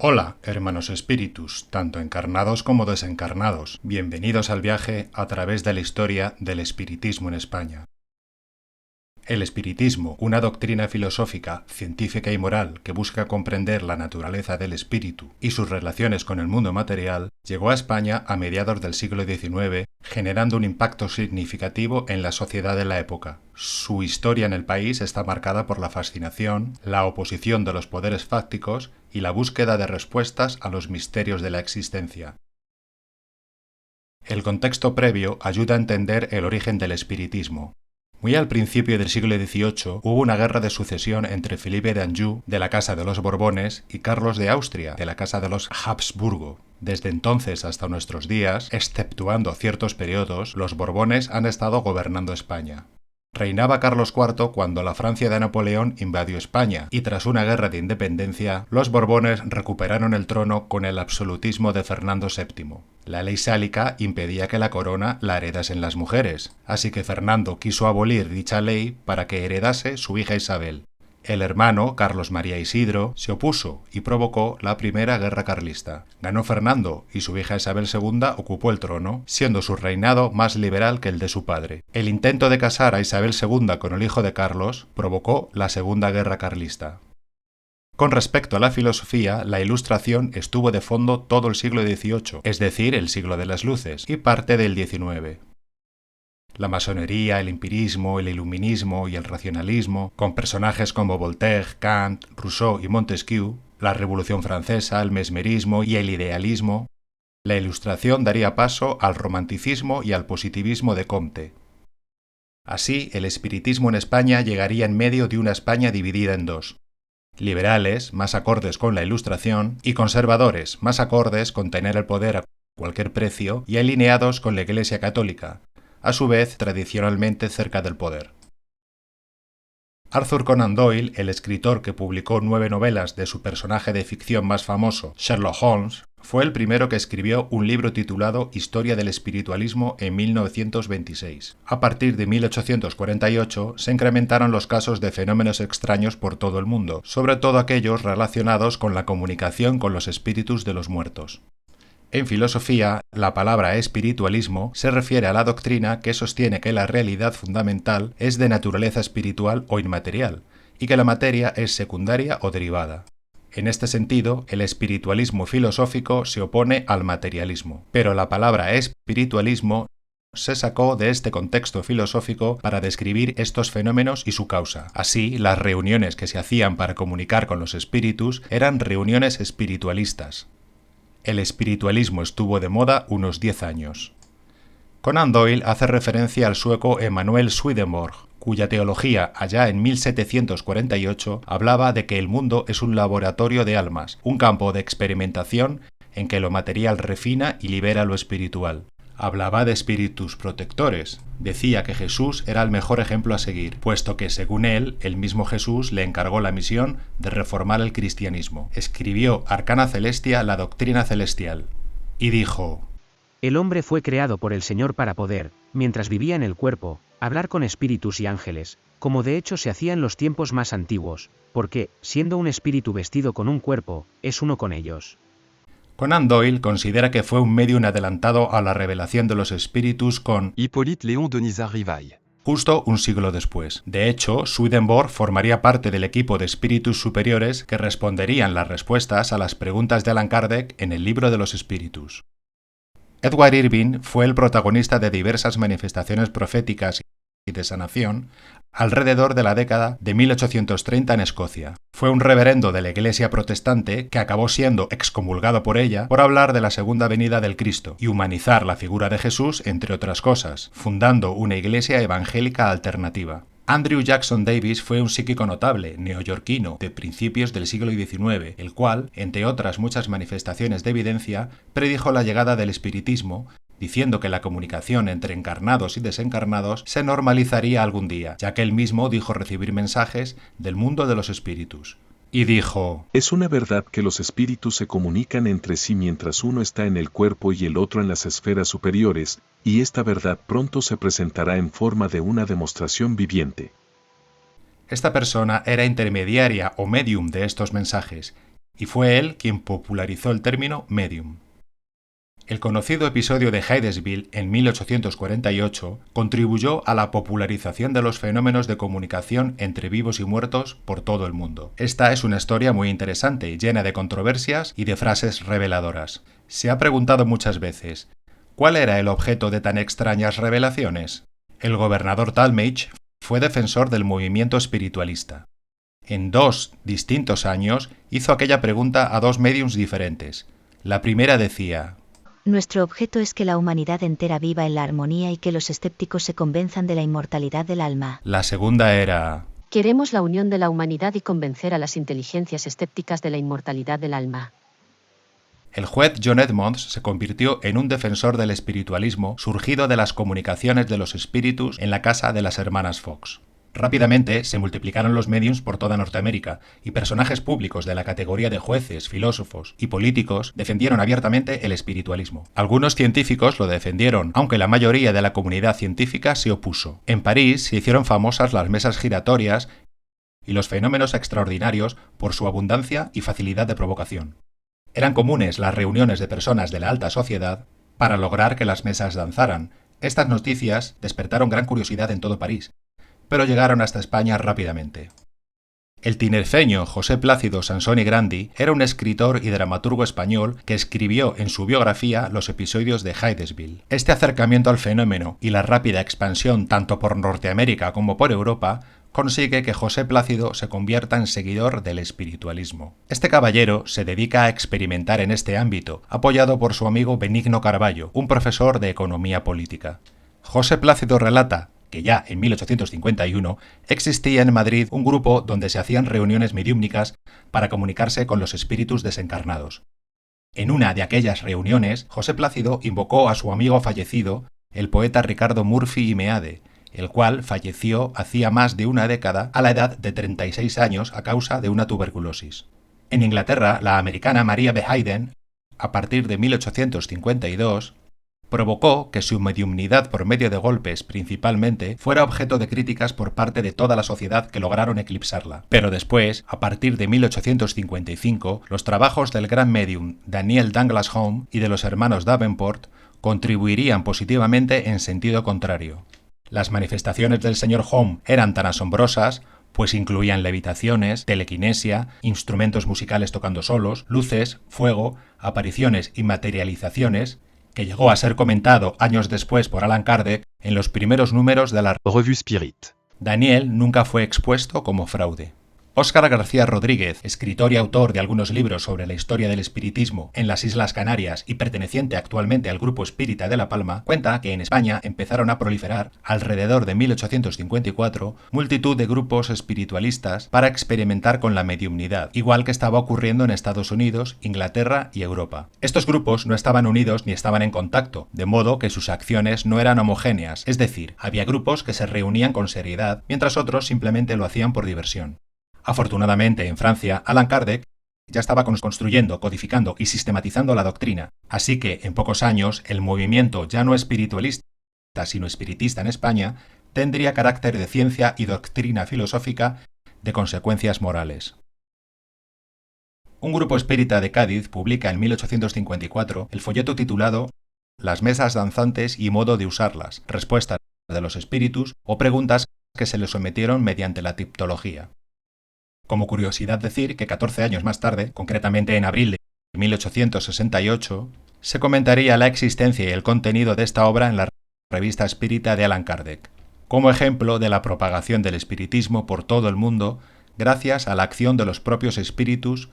Hola, hermanos espíritus, tanto encarnados como desencarnados. Bienvenidos al viaje a través de la historia del espiritismo en España. El espiritismo, una doctrina filosófica, científica y moral que busca comprender la naturaleza del espíritu y sus relaciones con el mundo material, llegó a España a mediados del siglo XIX, generando un impacto significativo en la sociedad de la época. Su historia en el país está marcada por la fascinación, la oposición de los poderes fácticos y la búsqueda de respuestas a los misterios de la existencia. El contexto previo ayuda a entender el origen del espiritismo. Muy al principio del siglo XVIII hubo una guerra de sucesión entre Felipe de Anjou, de la Casa de los Borbones, y Carlos de Austria, de la Casa de los Habsburgo. Desde entonces hasta nuestros días, exceptuando ciertos periodos, los Borbones han estado gobernando España. Reinaba Carlos IV cuando la Francia de Napoleón invadió España, y tras una guerra de independencia, los Borbones recuperaron el trono con el absolutismo de Fernando VII. La ley sálica impedía que la corona la heredasen las mujeres, así que Fernando quiso abolir dicha ley para que heredase su hija Isabel. El hermano, Carlos María Isidro, se opuso y provocó la primera guerra carlista. Ganó Fernando y su hija Isabel II ocupó el trono, siendo su reinado más liberal que el de su padre. El intento de casar a Isabel II con el hijo de Carlos provocó la Segunda Guerra Carlista. Con respecto a la filosofía, la Ilustración estuvo de fondo todo el siglo XVIII, es decir, el siglo de las luces, y parte del XIX. La masonería, el empirismo, el iluminismo y el racionalismo, con personajes como Voltaire, Kant, Rousseau y Montesquieu, la Revolución Francesa, el mesmerismo y el idealismo, la Ilustración daría paso al romanticismo y al positivismo de Comte. Así, el espiritismo en España llegaría en medio de una España dividida en dos: liberales, más acordes con la Ilustración, y conservadores, más acordes con tener el poder a cualquier precio y alineados con la Iglesia Católica, a su vez tradicionalmente cerca del poder. Arthur Conan Doyle, el escritor que publicó 9 novelas de su personaje de ficción más famoso, Sherlock Holmes, fue el primero que escribió un libro titulado Historia del espiritualismo en 1926. A partir de 1848 se incrementaron los casos de fenómenos extraños por todo el mundo, sobre todo aquellos relacionados con la comunicación con los espíritus de los muertos. En filosofía, la palabra espiritualismo se refiere a la doctrina que sostiene que la realidad fundamental es de naturaleza espiritual o inmaterial, y que la materia es secundaria o derivada. En este sentido, el espiritualismo filosófico se opone al materialismo, pero la palabra espiritualismo se sacó de este contexto filosófico para describir estos fenómenos y su causa. Así, las reuniones que se hacían para comunicar con los espíritus eran reuniones espiritualistas. El espiritualismo estuvo de moda unos 10 años. Conan Doyle hace referencia al sueco Emanuel Swedenborg, cuya teología allá en 1748 hablaba de que el mundo es un laboratorio de almas, un campo de experimentación en que lo material refina y libera lo espiritual. Hablaba de espíritus protectores. Decía que Jesús era el mejor ejemplo a seguir, puesto que, según él, el mismo Jesús le encargó la misión de reformar el cristianismo. Escribió Arcana Celestia, la doctrina celestial, y dijo: El hombre fue creado por el Señor para poder, mientras vivía en el cuerpo, hablar con espíritus y ángeles, como de hecho se hacía en los tiempos más antiguos, porque, siendo un espíritu vestido con un cuerpo, es uno con ellos. Conan Doyle considera que fue un medium adelantado a la revelación de los espíritus con Hippolyte Léon Denisard Rivail. Justo un siglo después. De hecho, Swedenborg formaría parte del equipo de espíritus superiores que responderían las respuestas a las preguntas de Allan Kardec en el libro de los espíritus. Edward Irving fue el protagonista de diversas manifestaciones proféticas y de sanación alrededor de la década de 1830 en Escocia. Fue un reverendo de la Iglesia protestante que acabó siendo excomulgado por ella por hablar de la segunda venida del Cristo y humanizar la figura de Jesús, entre otras cosas, fundando una iglesia evangélica alternativa. Andrew Jackson Davis fue un psíquico notable, neoyorquino, de principios del siglo XIX, el cual, entre otras muchas manifestaciones de evidencia, predijo la llegada del espiritismo, diciendo que la comunicación entre encarnados y desencarnados se normalizaría algún día, ya que él mismo dijo recibir mensajes del mundo de los espíritus. Y dijo: Es una verdad que los espíritus se comunican entre sí mientras uno está en el cuerpo y el otro en las esferas superiores, y esta verdad pronto se presentará en forma de una demostración viviente. Esta persona era intermediaria o medium de estos mensajes, y fue él quien popularizó el término medium. El conocido episodio de Hydesville en 1848 contribuyó a la popularización de los fenómenos de comunicación entre vivos y muertos por todo el mundo. Esta es una historia muy interesante, llena de controversias y de frases reveladoras. Se ha preguntado muchas veces, ¿cuál era el objeto de tan extrañas revelaciones? El gobernador Talmadge fue defensor del movimiento espiritualista. En 2 distintos años hizo aquella pregunta a 2 médiums diferentes. La primera decía: nuestro objeto es que la humanidad entera viva en la armonía y que los escépticos se convenzan de la inmortalidad del alma. La segunda era: queremos la unión de la humanidad y convencer a las inteligencias escépticas de la inmortalidad del alma. El juez John Edmonds se convirtió en un defensor del espiritualismo surgido de las comunicaciones de los espíritus en la casa de las hermanas Fox. Rápidamente se multiplicaron los mediums por toda Norteamérica, y personajes públicos de la categoría de jueces, filósofos y políticos defendieron abiertamente el espiritualismo. Algunos científicos lo defendieron, aunque la mayoría de la comunidad científica se opuso. En París se hicieron famosas las mesas giratorias y los fenómenos extraordinarios por su abundancia y facilidad de provocación. Eran comunes las reuniones de personas de la alta sociedad para lograr que las mesas danzaran. Estas noticias despertaron gran curiosidad en todo París, pero llegaron hasta España rápidamente. El tinerfeño José Plácido Sansón Grandi era un escritor y dramaturgo español que escribió en su biografía los episodios de Hydesville. Este acercamiento al fenómeno y la rápida expansión tanto por Norteamérica como por Europa consigue que José Plácido se convierta en seguidor del espiritualismo. Este caballero se dedica a experimentar en este ámbito, apoyado por su amigo Benigno Carballo, un profesor de economía política. José Plácido relata que ya en 1851 existía en Madrid un grupo donde se hacían reuniones mediúmnicas para comunicarse con los espíritus desencarnados. En una de aquellas reuniones, José Plácido invocó a su amigo fallecido, el poeta Ricardo Murphy y Meade, el cual falleció hacía más de una década a la edad de 36 años a causa de una tuberculosis. En Inglaterra, la americana Maria B. Hayden, a partir de 1852, provocó que su mediumnidad por medio de golpes principalmente fuera objeto de críticas por parte de toda la sociedad que lograron eclipsarla. Pero después, a partir de 1855, los trabajos del gran medium Daniel Douglas Home y de los hermanos Davenport contribuirían positivamente en sentido contrario. Las manifestaciones del señor Home eran tan asombrosas, pues incluían levitaciones, telequinesia, instrumentos musicales tocando solos, luces, fuego, apariciones y materializaciones, que llegó a ser comentado años después por Allan Kardec en los primeros números de la Revue Spirit. Daniel nunca fue expuesto como fraude. Óscar García Rodríguez, escritor y autor de algunos libros sobre la historia del espiritismo en las Islas Canarias y perteneciente actualmente al Grupo Espírita de La Palma, cuenta que en España empezaron a proliferar, alrededor de 1854, multitud de grupos espiritualistas para experimentar con la mediumnidad, igual que estaba ocurriendo en Estados Unidos, Inglaterra y Europa. Estos grupos no estaban unidos ni estaban en contacto, de modo que sus acciones no eran homogéneas, es decir, había grupos que se reunían con seriedad, mientras otros simplemente lo hacían por diversión. Afortunadamente, en Francia, Allan Kardec ya estaba construyendo, codificando y sistematizando la doctrina, así que en pocos años el movimiento ya no espiritualista, sino espiritista en España, tendría carácter de ciencia y doctrina filosófica de consecuencias morales. Un grupo espírita de Cádiz publica en 1854 el folleto titulado Las mesas danzantes y modo de usarlas, respuestas de los espíritus o preguntas que se le sometieron mediante la tipología. Como curiosidad decir que 14 años más tarde, concretamente en abril de 1868, se comentaría la existencia y el contenido de esta obra en la revista espírita de Allan Kardec, como ejemplo de la propagación del espiritismo por todo el mundo gracias a la acción de los propios espíritus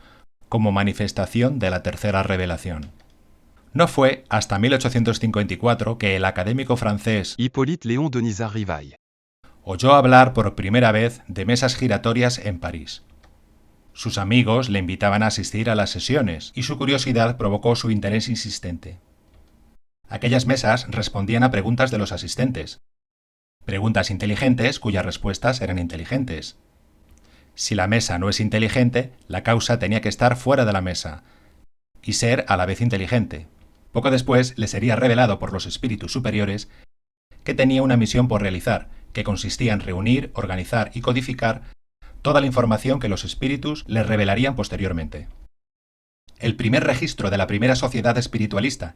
como manifestación de la tercera revelación. No fue hasta 1854 que el académico francés Hippolyte Léon Denisard Rivail oyó hablar por primera vez de mesas giratorias en París. Sus amigos le invitaban a asistir a las sesiones y su curiosidad provocó su interés insistente. Aquellas mesas respondían a preguntas de los asistentes. Preguntas inteligentes cuyas respuestas eran inteligentes. Si la mesa no es inteligente, la causa tenía que estar fuera de la mesa y ser a la vez inteligente. Poco después le sería revelado por los espíritus superiores que tenía una misión por realizar, que consistía en reunir, organizar y codificar toda la información que los espíritus le revelarían posteriormente. El primer registro de la primera sociedad espiritualista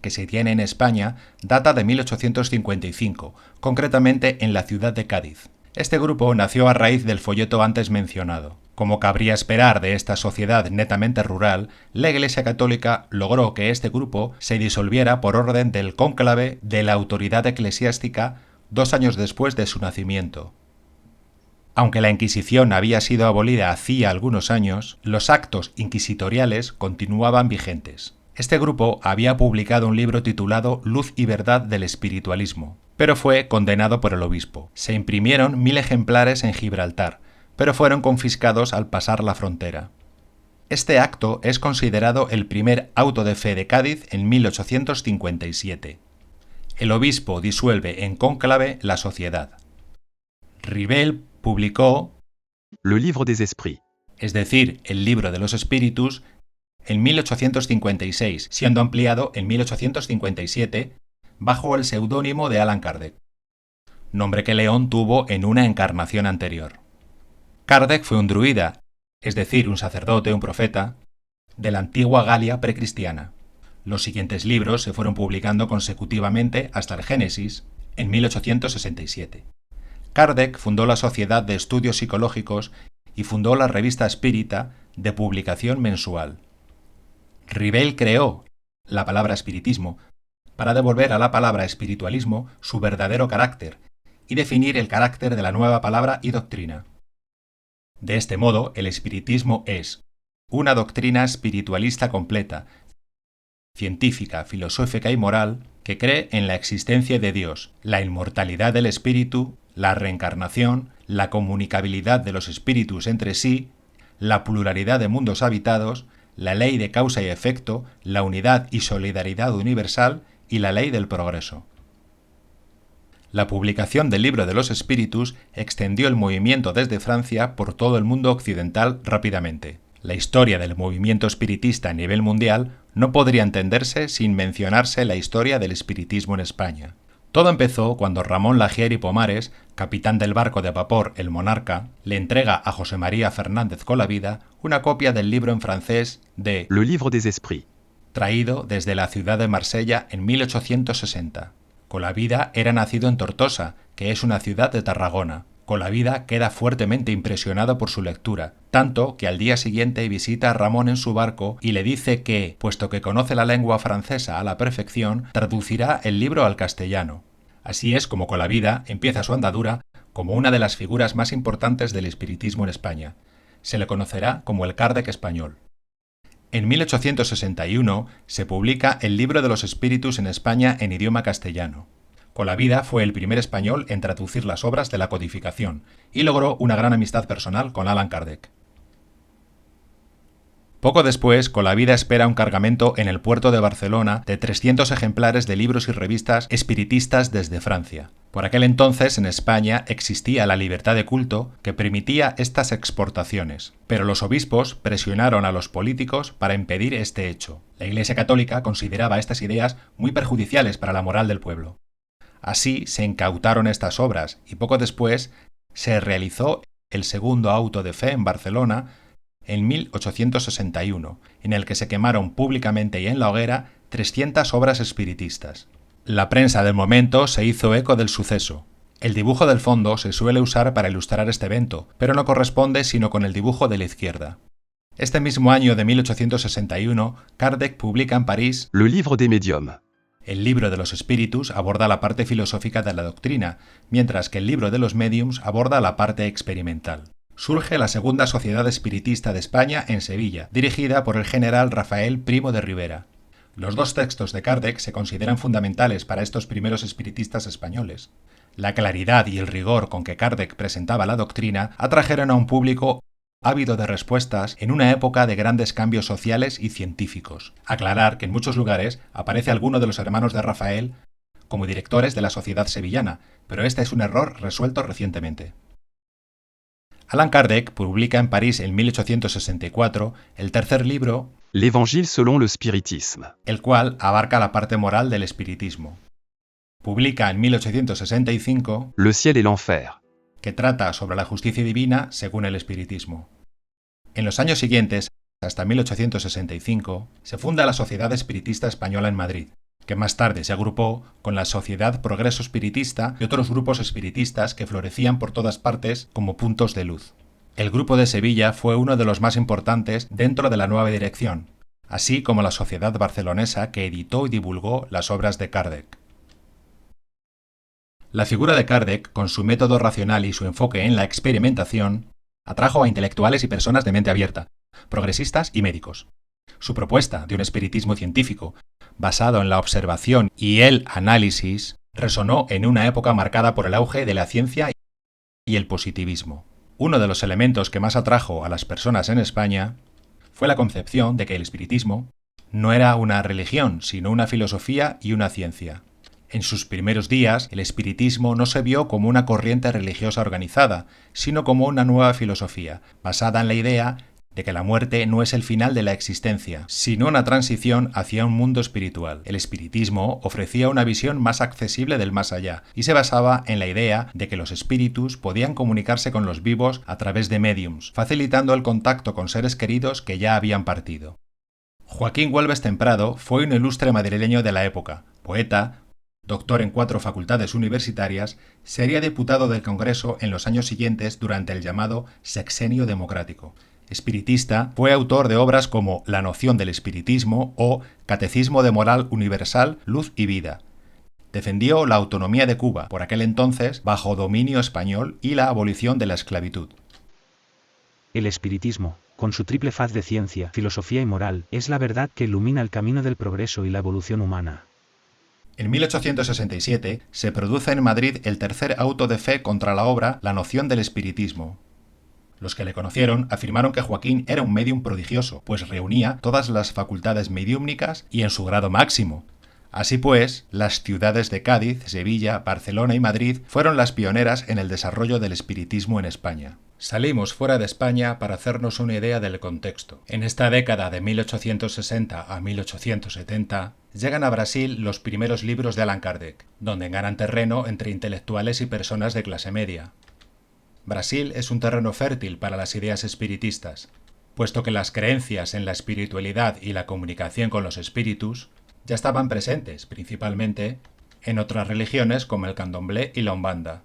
que se tiene en España data de 1855, concretamente en la ciudad de Cádiz. Este grupo nació a raíz del folleto antes mencionado. Como cabría esperar de esta sociedad netamente rural, la Iglesia Católica logró que este grupo se disolviera por orden del cónclave de la autoridad eclesiástica 2 años después de su nacimiento. Aunque la Inquisición había sido abolida hacía algunos años, los actos inquisitoriales continuaban vigentes. Este grupo había publicado un libro titulado Luz y Verdad del Espiritualismo, pero fue condenado por el obispo. Se imprimieron 1000 ejemplares en Gibraltar, pero fueron confiscados al pasar la frontera. Este acto es considerado el primer auto de fe de Cádiz en 1857. El obispo disuelve en cónclave la sociedad. Ribel publicó Le Livre des Esprits. es decir, el Libro de los Espíritus, en 1856, siendo ampliado en 1857 bajo el seudónimo de Allan Kardec, nombre que León tuvo en una encarnación anterior. Kardec fue un druida, es decir, un sacerdote, un profeta, de la antigua Galia precristiana. Los siguientes libros se fueron publicando consecutivamente hasta el Génesis, en 1867. Kardec fundó la Sociedad de Estudios Psicológicos y fundó la Revista Espírita, de publicación mensual. Ribel creó la palabra espiritismo para devolver a la palabra espiritualismo su verdadero carácter y definir el carácter de la nueva palabra y doctrina. De este modo, el espiritismo es una doctrina espiritualista completa, científica, filosófica y moral, que cree en la existencia de Dios, la inmortalidad del espíritu, la reencarnación, la comunicabilidad de los espíritus entre sí, la pluralidad de mundos habitados, la ley de causa y efecto, la unidad y solidaridad universal y la ley del progreso. La publicación del Libro de los Espíritus extendió el movimiento desde Francia por todo el mundo occidental rápidamente. La historia del movimiento espiritista a nivel mundial no podría entenderse sin mencionarse la historia del espiritismo en España. Todo empezó cuando Ramón Lagier y Pomares, capitán del barco de vapor El Monarca, le entrega a José María Fernández Colavida una copia del libro en francés de Le Livre des Esprits. traído desde la ciudad de Marsella en 1860. Colavida era nacido en Tortosa, que es una ciudad de Tarragona. Colavida queda fuertemente impresionado por su lectura, tanto que al día siguiente visita a Ramón en su barco y le dice que, puesto que conoce la lengua francesa a la perfección, traducirá el libro al castellano. Así es como Colavida empieza su andadura como una de las figuras más importantes del espiritismo en España. Se le conocerá como el Kardec español. En 1861 se publica el Libro de los Espíritus en España en idioma castellano. Colavida fue el primer español en traducir las obras de la codificación y logró una gran amistad personal con Allan Kardec. Poco después, Colavida espera un cargamento en el puerto de Barcelona de 300 ejemplares de libros y revistas espiritistas desde Francia. Por aquel entonces, en España, existía la libertad de culto que permitía estas exportaciones, pero los obispos presionaron a los políticos para impedir este hecho. La Iglesia Católica consideraba estas ideas muy perjudiciales para la moral del pueblo. Así se incautaron estas obras y poco después se realizó el segundo auto de fe en Barcelona en 1861, en el que se quemaron públicamente y en la hoguera 300 obras espiritistas. La prensa del momento se hizo eco del suceso. El dibujo del fondo se suele usar para ilustrar este evento, pero no corresponde sino con el dibujo de la izquierda. Este mismo año de 1861, Kardec publica en París Le Livre des Médiums. El Libro de los Espíritus aborda la parte filosófica de la doctrina, mientras que el Libro de los Médiums aborda la parte experimental. Surge la Segunda Sociedad Espiritista de España en Sevilla, dirigida por el general Rafael Primo de Rivera. Los dos textos de Kardec se consideran fundamentales para estos primeros espiritistas españoles. La claridad y el rigor con que Kardec presentaba la doctrina atrajeron a un público ávido de respuestas en una época de grandes cambios sociales y científicos. Aclarar que en muchos lugares aparece alguno de los hermanos de Rafael como directores de la Sociedad Sevillana, pero este es un error resuelto recientemente. Allan Kardec publica en París en 1864 el tercer libro, L'Évangile selon le spiritisme. el cual abarca la parte moral del espiritismo. Publica en 1865 Le ciel et l'enfer. que trata sobre la justicia divina según el espiritismo. En los años siguientes, hasta 1865, se funda la Sociedad Espiritista Española en Madrid, que más tarde se agrupó con la Sociedad Progreso Espiritista y otros grupos espiritistas que florecían por todas partes como puntos de luz. El Grupo de Sevilla fue uno de los más importantes dentro de la nueva dirección, así como la Sociedad Barcelonesa que editó y divulgó las obras de Kardec. La figura de Kardec, con su método racional y su enfoque en la experimentación, atrajo a intelectuales y personas de mente abierta, progresistas y médicos. Su propuesta de un espiritismo científico, basado en la observación y el análisis, resonó en una época marcada por el auge de la ciencia y el positivismo. Uno de los elementos que más atrajo a las personas en España fue la concepción de que el espiritismo no era una religión, sino una filosofía y una ciencia. En sus primeros días, el espiritismo no se vio como una corriente religiosa organizada, sino como una nueva filosofía, basada en la idea de que la muerte no es el final de la existencia, sino una transición hacia un mundo espiritual. El espiritismo ofrecía una visión más accesible del más allá, y se basaba en la idea de que los espíritus podían comunicarse con los vivos a través de médiums, facilitando el contacto con seres queridos que ya habían partido. Joaquín Güelves Temprado fue un ilustre madrileño de la época, poeta, doctor en 4 facultades universitarias, sería diputado del Congreso en los años siguientes durante el llamado Sexenio Democrático. Espiritista, fue autor de obras como La noción del espiritismo o Catecismo de Moral Universal, Luz y Vida. Defendió la autonomía de Cuba, por aquel entonces bajo dominio español, y la abolición de la esclavitud. El espiritismo, con su triple faz de ciencia, filosofía y moral, es la verdad que ilumina el camino del progreso y la evolución humana. En 1867 se produce en Madrid el tercer auto de fe contra la obra La noción del espiritismo. Los que le conocieron afirmaron que Joaquín era un médium prodigioso, pues reunía todas las facultades mediúmnicas y en su grado máximo. Así pues, las ciudades de Cádiz, Sevilla, Barcelona y Madrid fueron las pioneras en el desarrollo del espiritismo en España. Salimos fuera de España para hacernos una idea del contexto. En esta década de 1860 a 1870, llegan a Brasil los primeros libros de Allan Kardec, donde ganan terreno entre intelectuales y personas de clase media. Brasil es un terreno fértil para las ideas espiritistas, puesto que las creencias en la espiritualidad y la comunicación con los espíritus ya estaban presentes, principalmente, en otras religiones como el candomblé y la umbanda.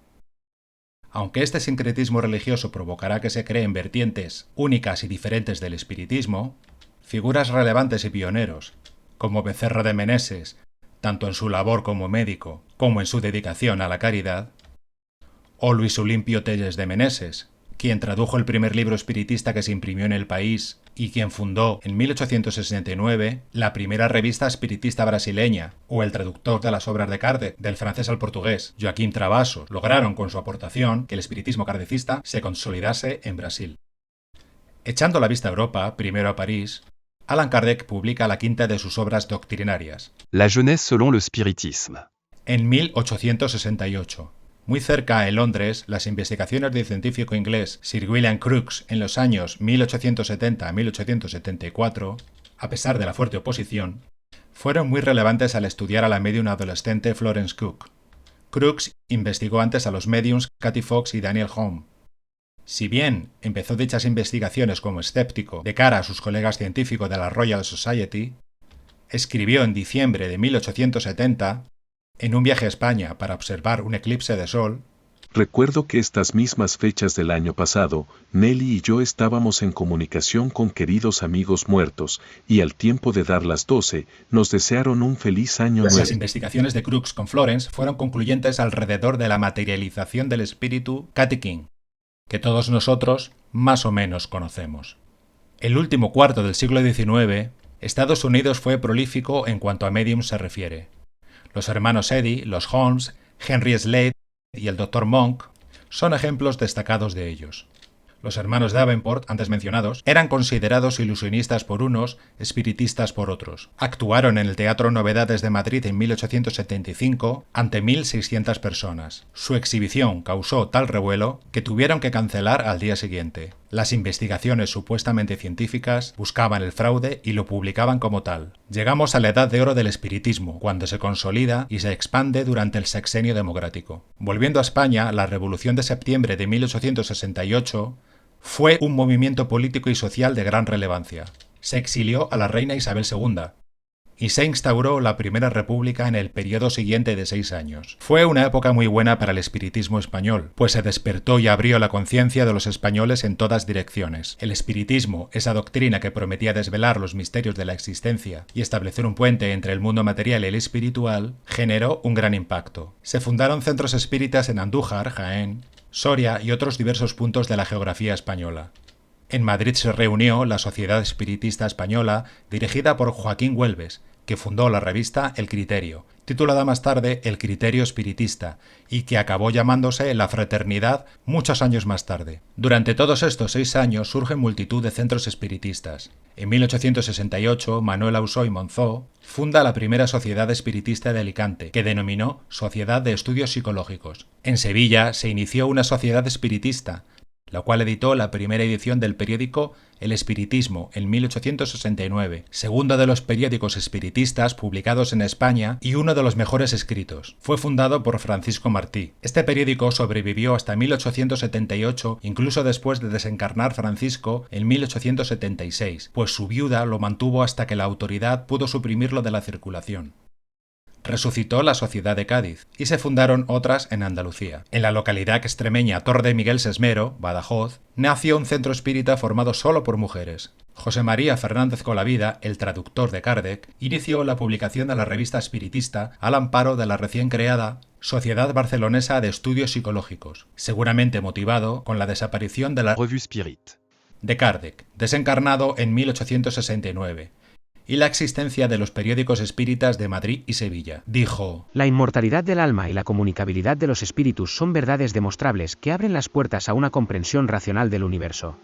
Aunque este sincretismo religioso provocará que se creen vertientes únicas y diferentes del espiritismo, figuras relevantes y pioneros, como Becerra de Meneses, tanto en su labor como médico, como en su dedicación a la caridad, o Luis Olimpio Telles de Meneses, quien tradujo el primer libro espiritista que se imprimió en el país y quien fundó en 1869 la primera revista espiritista brasileña, o el traductor de las obras de Kardec del francés al portugués, Joaquim Travassos, lograron con su aportación que el espiritismo kardecista se consolidase en Brasil. Echando la vista a Europa, primero a París, Allan Kardec publica la quinta de sus obras doctrinarias, La jeunesse selon le spiritisme. en 1868. Muy cerca, en Londres, las investigaciones del científico inglés Sir William Crookes en los años 1870 a 1874, a pesar de la fuerte oposición, fueron muy relevantes al estudiar a la médium adolescente Florence Cook. Crookes investigó antes a los médiums Cathy Fox y Daniel Home. Si bien empezó dichas investigaciones como escéptico de cara a sus colegas científicos de la Royal Society, escribió en diciembre de 1870, en un viaje a España para observar un eclipse de sol: Recuerdo que estas mismas fechas del año pasado, Nelly y yo estábamos en comunicación con queridos amigos muertos, y al tiempo de dar las 12, nos desearon un feliz año Las nuevo. investigaciones de Crookes con Florence fueron concluyentes alrededor de la materialización del espíritu Cathy King, que todos nosotros más o menos conocemos. El último cuarto del siglo XIX, Estados Unidos fue prolífico en cuanto a médiums se refiere. Los hermanos Eddy, los Holmes, Henry Slade y el Dr. Monk son ejemplos destacados de ellos. Los hermanos Davenport, antes mencionados, eran considerados ilusionistas por unos, espiritistas por otros. Actuaron en el Teatro Novedades de Madrid en 1875 ante 1.600 personas. Su exhibición causó tal revuelo que tuvieron que cancelar al día siguiente. Las investigaciones supuestamente científicas buscaban el fraude y lo publicaban como tal. Llegamos a la edad de oro del espiritismo, cuando se consolida y se expande durante el Sexenio Democrático. Volviendo a España, la Revolución de Septiembre de 1868 Fue un movimiento político y social de gran relevancia. Se exilió a la reina Isabel II y se instauró la Primera República en el periodo siguiente de 6 años. Fue una época muy buena para el espiritismo español, pues se despertó y abrió la conciencia de los españoles en todas direcciones. El espiritismo, esa doctrina que prometía desvelar los misterios de la existencia y establecer un puente entre el mundo material y el espiritual, generó un gran impacto. Se fundaron centros espíritas en Andújar, Jaén, Soria y otros diversos puntos de la geografía española. En Madrid se reunió la Sociedad Espiritista Española, dirigida por Joaquín Huelves, que fundó la revista El Criterio, titulada más tarde El Criterio Espiritista, y que acabó llamándose La Fraternidad muchos años más tarde. Durante todos estos 6 años surgen multitud de centros espiritistas. En 1868, Manuel Ausó y Monzó funda la primera Sociedad Espiritista de Alicante, que denominó Sociedad de Estudios Psicológicos. En Sevilla se inició una sociedad espiritista, la cual editó la primera edición del periódico El Espiritismo en 1869, segundo de los periódicos espiritistas publicados en España y uno de los mejores escritos. Fue fundado por Francisco Martí. Este periódico sobrevivió hasta 1878, incluso después de desencarnar Francisco en 1876, pues su viuda lo mantuvo hasta que la autoridad pudo suprimirlo de la circulación. Resucitó la Sociedad de Cádiz y se fundaron otras en Andalucía. En la localidad extremeña Tor de Miguel Sesmero, Badajoz, nació un centro espírita formado solo por mujeres. José María Fernández Colavida, el traductor de Kardec, inició la publicación de la revista espiritista al amparo de la recién creada Sociedad Barcelonesa de Estudios Psicológicos, seguramente motivado con la desaparición de la Revue Spirit de Kardec, desencarnado en 1869. Y la existencia de los periódicos espíritas de Madrid y Sevilla. Dijo: La inmortalidad del alma y la comunicabilidad de los espíritus son verdades demostrables que abren las puertas a una comprensión racional del universo.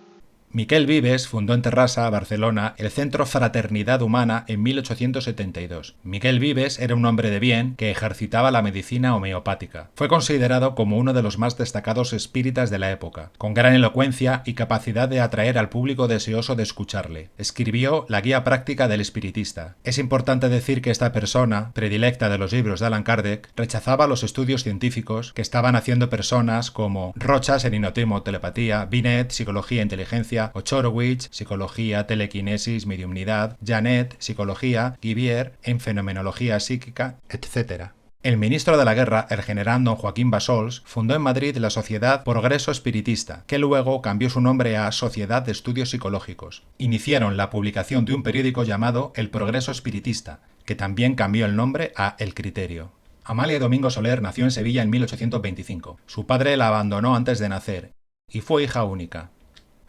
Miquel Vives fundó en Terrassa, Barcelona, el Centro Fraternidad Humana en 1872. Miquel Vives era un hombre de bien que ejercitaba la medicina homeopática. Fue considerado como uno de los más destacados espíritas de la época, con gran elocuencia y capacidad de atraer al público deseoso de escucharle. Escribió la Guía Práctica del Espiritista. Es importante decir que esta persona, predilecta de los libros de Allan Kardec, rechazaba los estudios científicos que estaban haciendo personas como Rochas en hipnotismo, telepatía, Binet, psicología e inteligencia, Ochorowicz, psicología, telequinesis, mediumnidad, Janet, psicología, Guivier, en fenomenología psíquica, etc. El ministro de la Guerra, el general don Joaquín Bassols, fundó en Madrid la Sociedad Progreso Espiritista, que luego cambió su nombre a Sociedad de Estudios Psicológicos. Iniciaron la publicación de un periódico llamado El Progreso Espiritista, que también cambió el nombre a El Criterio. Amalia Domingo Soler nació en Sevilla en 1825. Su padre la abandonó antes de nacer y fue hija única.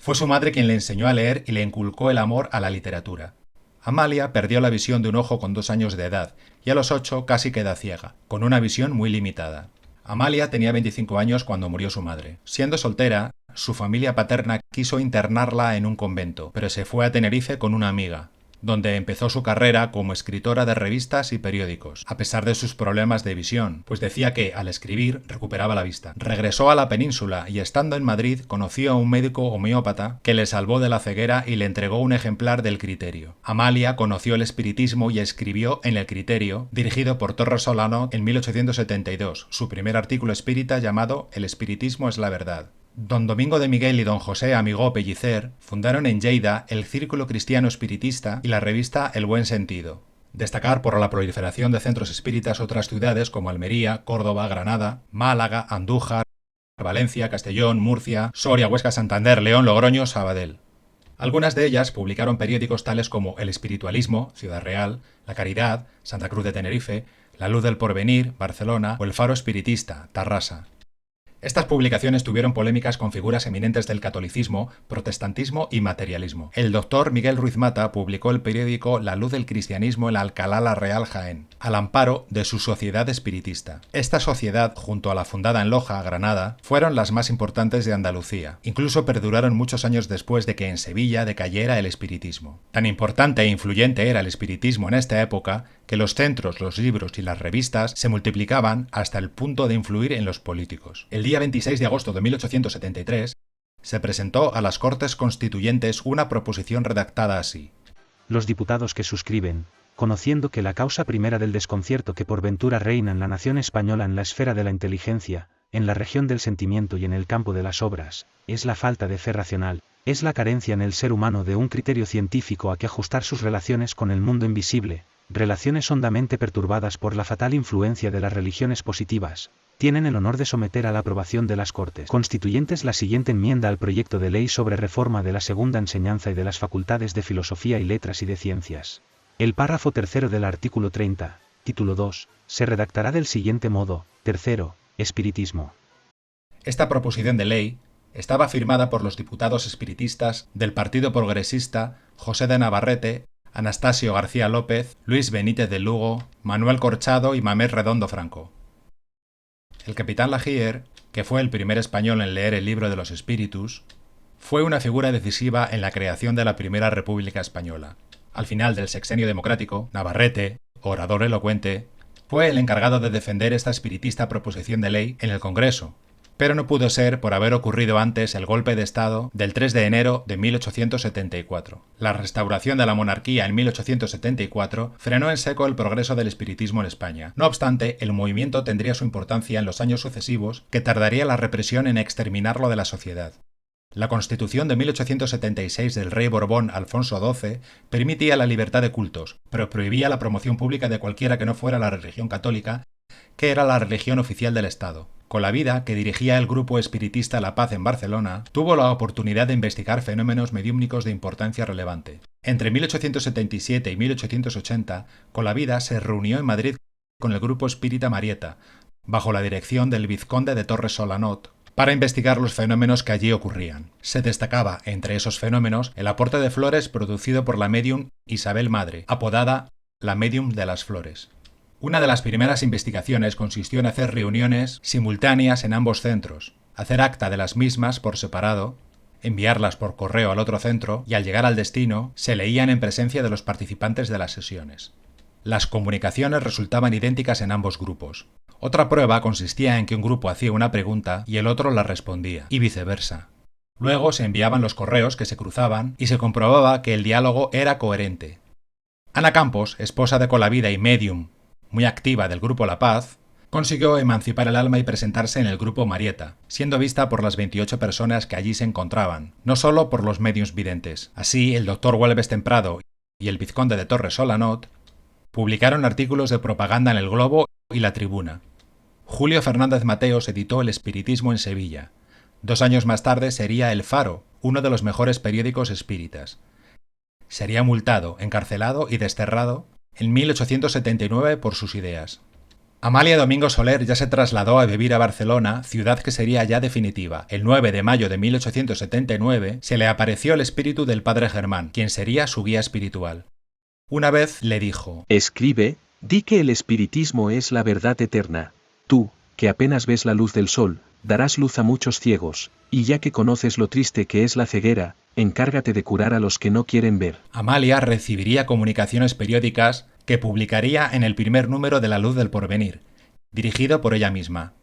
Fue su madre quien le enseñó a leer y le inculcó el amor a la literatura. Amalia perdió la visión de un ojo con 2 años de edad y a los 8 casi queda ciega, con una visión muy limitada. Amalia tenía 25 años cuando murió su madre. Siendo soltera, su familia paterna quiso internarla en un convento, pero se fue a Tenerife con una amiga, donde empezó su carrera como escritora de revistas y periódicos, a pesar de sus problemas de visión, pues decía que, al escribir, recuperaba la vista. Regresó a la península y, estando en Madrid, conoció a un médico homeópata que le salvó de la ceguera y le entregó un ejemplar del Criterio. Amalia conoció el espiritismo y escribió en El Criterio, dirigido por Torres Solano en 1872, su primer artículo espírita llamado El espiritismo es la verdad. Don Domingo de Miguel y don José Amigó Pellicer fundaron en Lleida el Círculo Cristiano Espiritista y la revista El Buen Sentido. Destacar por la proliferación de centros espíritas otras ciudades como Almería, Córdoba, Granada, Málaga, Andújar, Valencia, Castellón, Murcia, Soria, Huesca, Santander, León, Logroño, Sabadell. Algunas de ellas publicaron periódicos tales como El Espiritualismo, Ciudad Real, La Caridad, Santa Cruz de Tenerife, La Luz del Porvenir, Barcelona o El Faro Espiritista, Tarrasa. Estas publicaciones tuvieron polémicas con figuras eminentes del catolicismo, protestantismo y materialismo. El doctor Miguel Ruiz Mata publicó el periódico La Luz del Cristianismo en Alcalá la Real, Jaén, al amparo de su sociedad espiritista. Esta sociedad, junto a la fundada en Loja, Granada, fueron las más importantes de Andalucía. Incluso perduraron muchos años después de que en Sevilla decayera el espiritismo. Tan importante e influyente era el espiritismo en esta época que los centros, los libros y las revistas se multiplicaban hasta el punto de influir en los políticos. El día 26 de agosto de 1873 se presentó a las Cortes Constituyentes una proposición redactada así: Los diputados que suscriben, conociendo que la causa primera del desconcierto que por ventura reina en la nación española en la esfera de la inteligencia, en la región del sentimiento y en el campo de las obras, es la falta de fe racional, es la carencia en el ser humano de un criterio científico a que ajustar sus relaciones con el mundo invisible, relaciones hondamente perturbadas por la fatal influencia de las religiones positivas. Tienen el honor de someter a la aprobación de las Cortes Constituyentes la siguiente enmienda al proyecto de ley sobre reforma de la segunda enseñanza y de las facultades de filosofía y letras y de ciencias. El párrafo tercero del artículo 30, título 2, se redactará del siguiente modo: tercero, espiritismo. Esta proposición de ley estaba firmada por los diputados espiritistas del Partido Progresista José de Navarrete, Anastasio García López, Luis Benítez de Lugo, Manuel Corchado y Mamés Redondo Franco. El capitán Laguier, que fue el primer español en leer el libro de los espíritus, fue una figura decisiva en la creación de la Primera República Española. Al final del sexenio democrático, Navarrete, orador elocuente, fue el encargado de defender esta espiritista proposición de ley en el Congreso, pero no pudo ser por haber ocurrido antes el golpe de Estado del 3 de enero de 1874. La restauración de la monarquía en 1874 frenó en seco el progreso del espiritismo en España. No obstante, el movimiento tendría su importancia en los años sucesivos, que tardaría la represión en exterminarlo de la sociedad. La Constitución de 1876 del rey Borbón Alfonso XII permitía la libertad de cultos, pero prohibía la promoción pública de cualquiera que no fuera la religión católica, que era la religión oficial del Estado. Colavida, que dirigía el grupo espiritista La Paz en Barcelona, tuvo la oportunidad de investigar fenómenos mediúmnicos de importancia relevante. Entre 1877 y 1880, Colavida se reunió en Madrid con el grupo espírita Marieta, bajo la dirección del vizconde de Torres Solanot, para investigar los fenómenos que allí ocurrían. Se destacaba, entre esos fenómenos, el aporte de flores producido por la médium Isabel Madre, apodada la médium de las flores. Una de las primeras investigaciones consistió en hacer reuniones simultáneas en ambos centros, hacer acta de las mismas por separado, enviarlas por correo al otro centro y al llegar al destino se leían en presencia de los participantes de las sesiones. Las comunicaciones resultaban idénticas en ambos grupos. Otra prueba consistía en que un grupo hacía una pregunta y el otro la respondía, y viceversa. Luego se enviaban los correos que se cruzaban y se comprobaba que el diálogo era coherente. Ana Campos, esposa de Colavida y médium muy activa del grupo La Paz, consiguió emancipar el alma y presentarse en el grupo Marieta, siendo vista por las 28 personas que allí se encontraban, no solo por los médiums videntes. Así, el doctor Huelves Temprado y el vizconde de Torres Solanot publicaron artículos de propaganda en El Globo y La Tribuna. Julio Fernández Mateos editó El Espiritismo en Sevilla. 2 años más tarde sería El Faro, uno de los mejores periódicos espíritas. Sería multado, encarcelado y desterrado en 1879 por sus ideas. Amalia Domingo Soler ya se trasladó a vivir a Barcelona, ciudad que sería ya definitiva. El 9 de mayo de 1879 se le apareció el espíritu del padre Germán, quien sería su guía espiritual. Una vez le dijo: escribe, di que el espiritismo es la verdad eterna. Tú, que apenas ves la luz del sol, darás luz a muchos ciegos, y ya que conoces lo triste que es la ceguera, encárgate de curar a los que no quieren ver. Amalia recibiría comunicaciones periódicas que publicaría en el primer número de La Luz del Porvenir, dirigido por ella misma.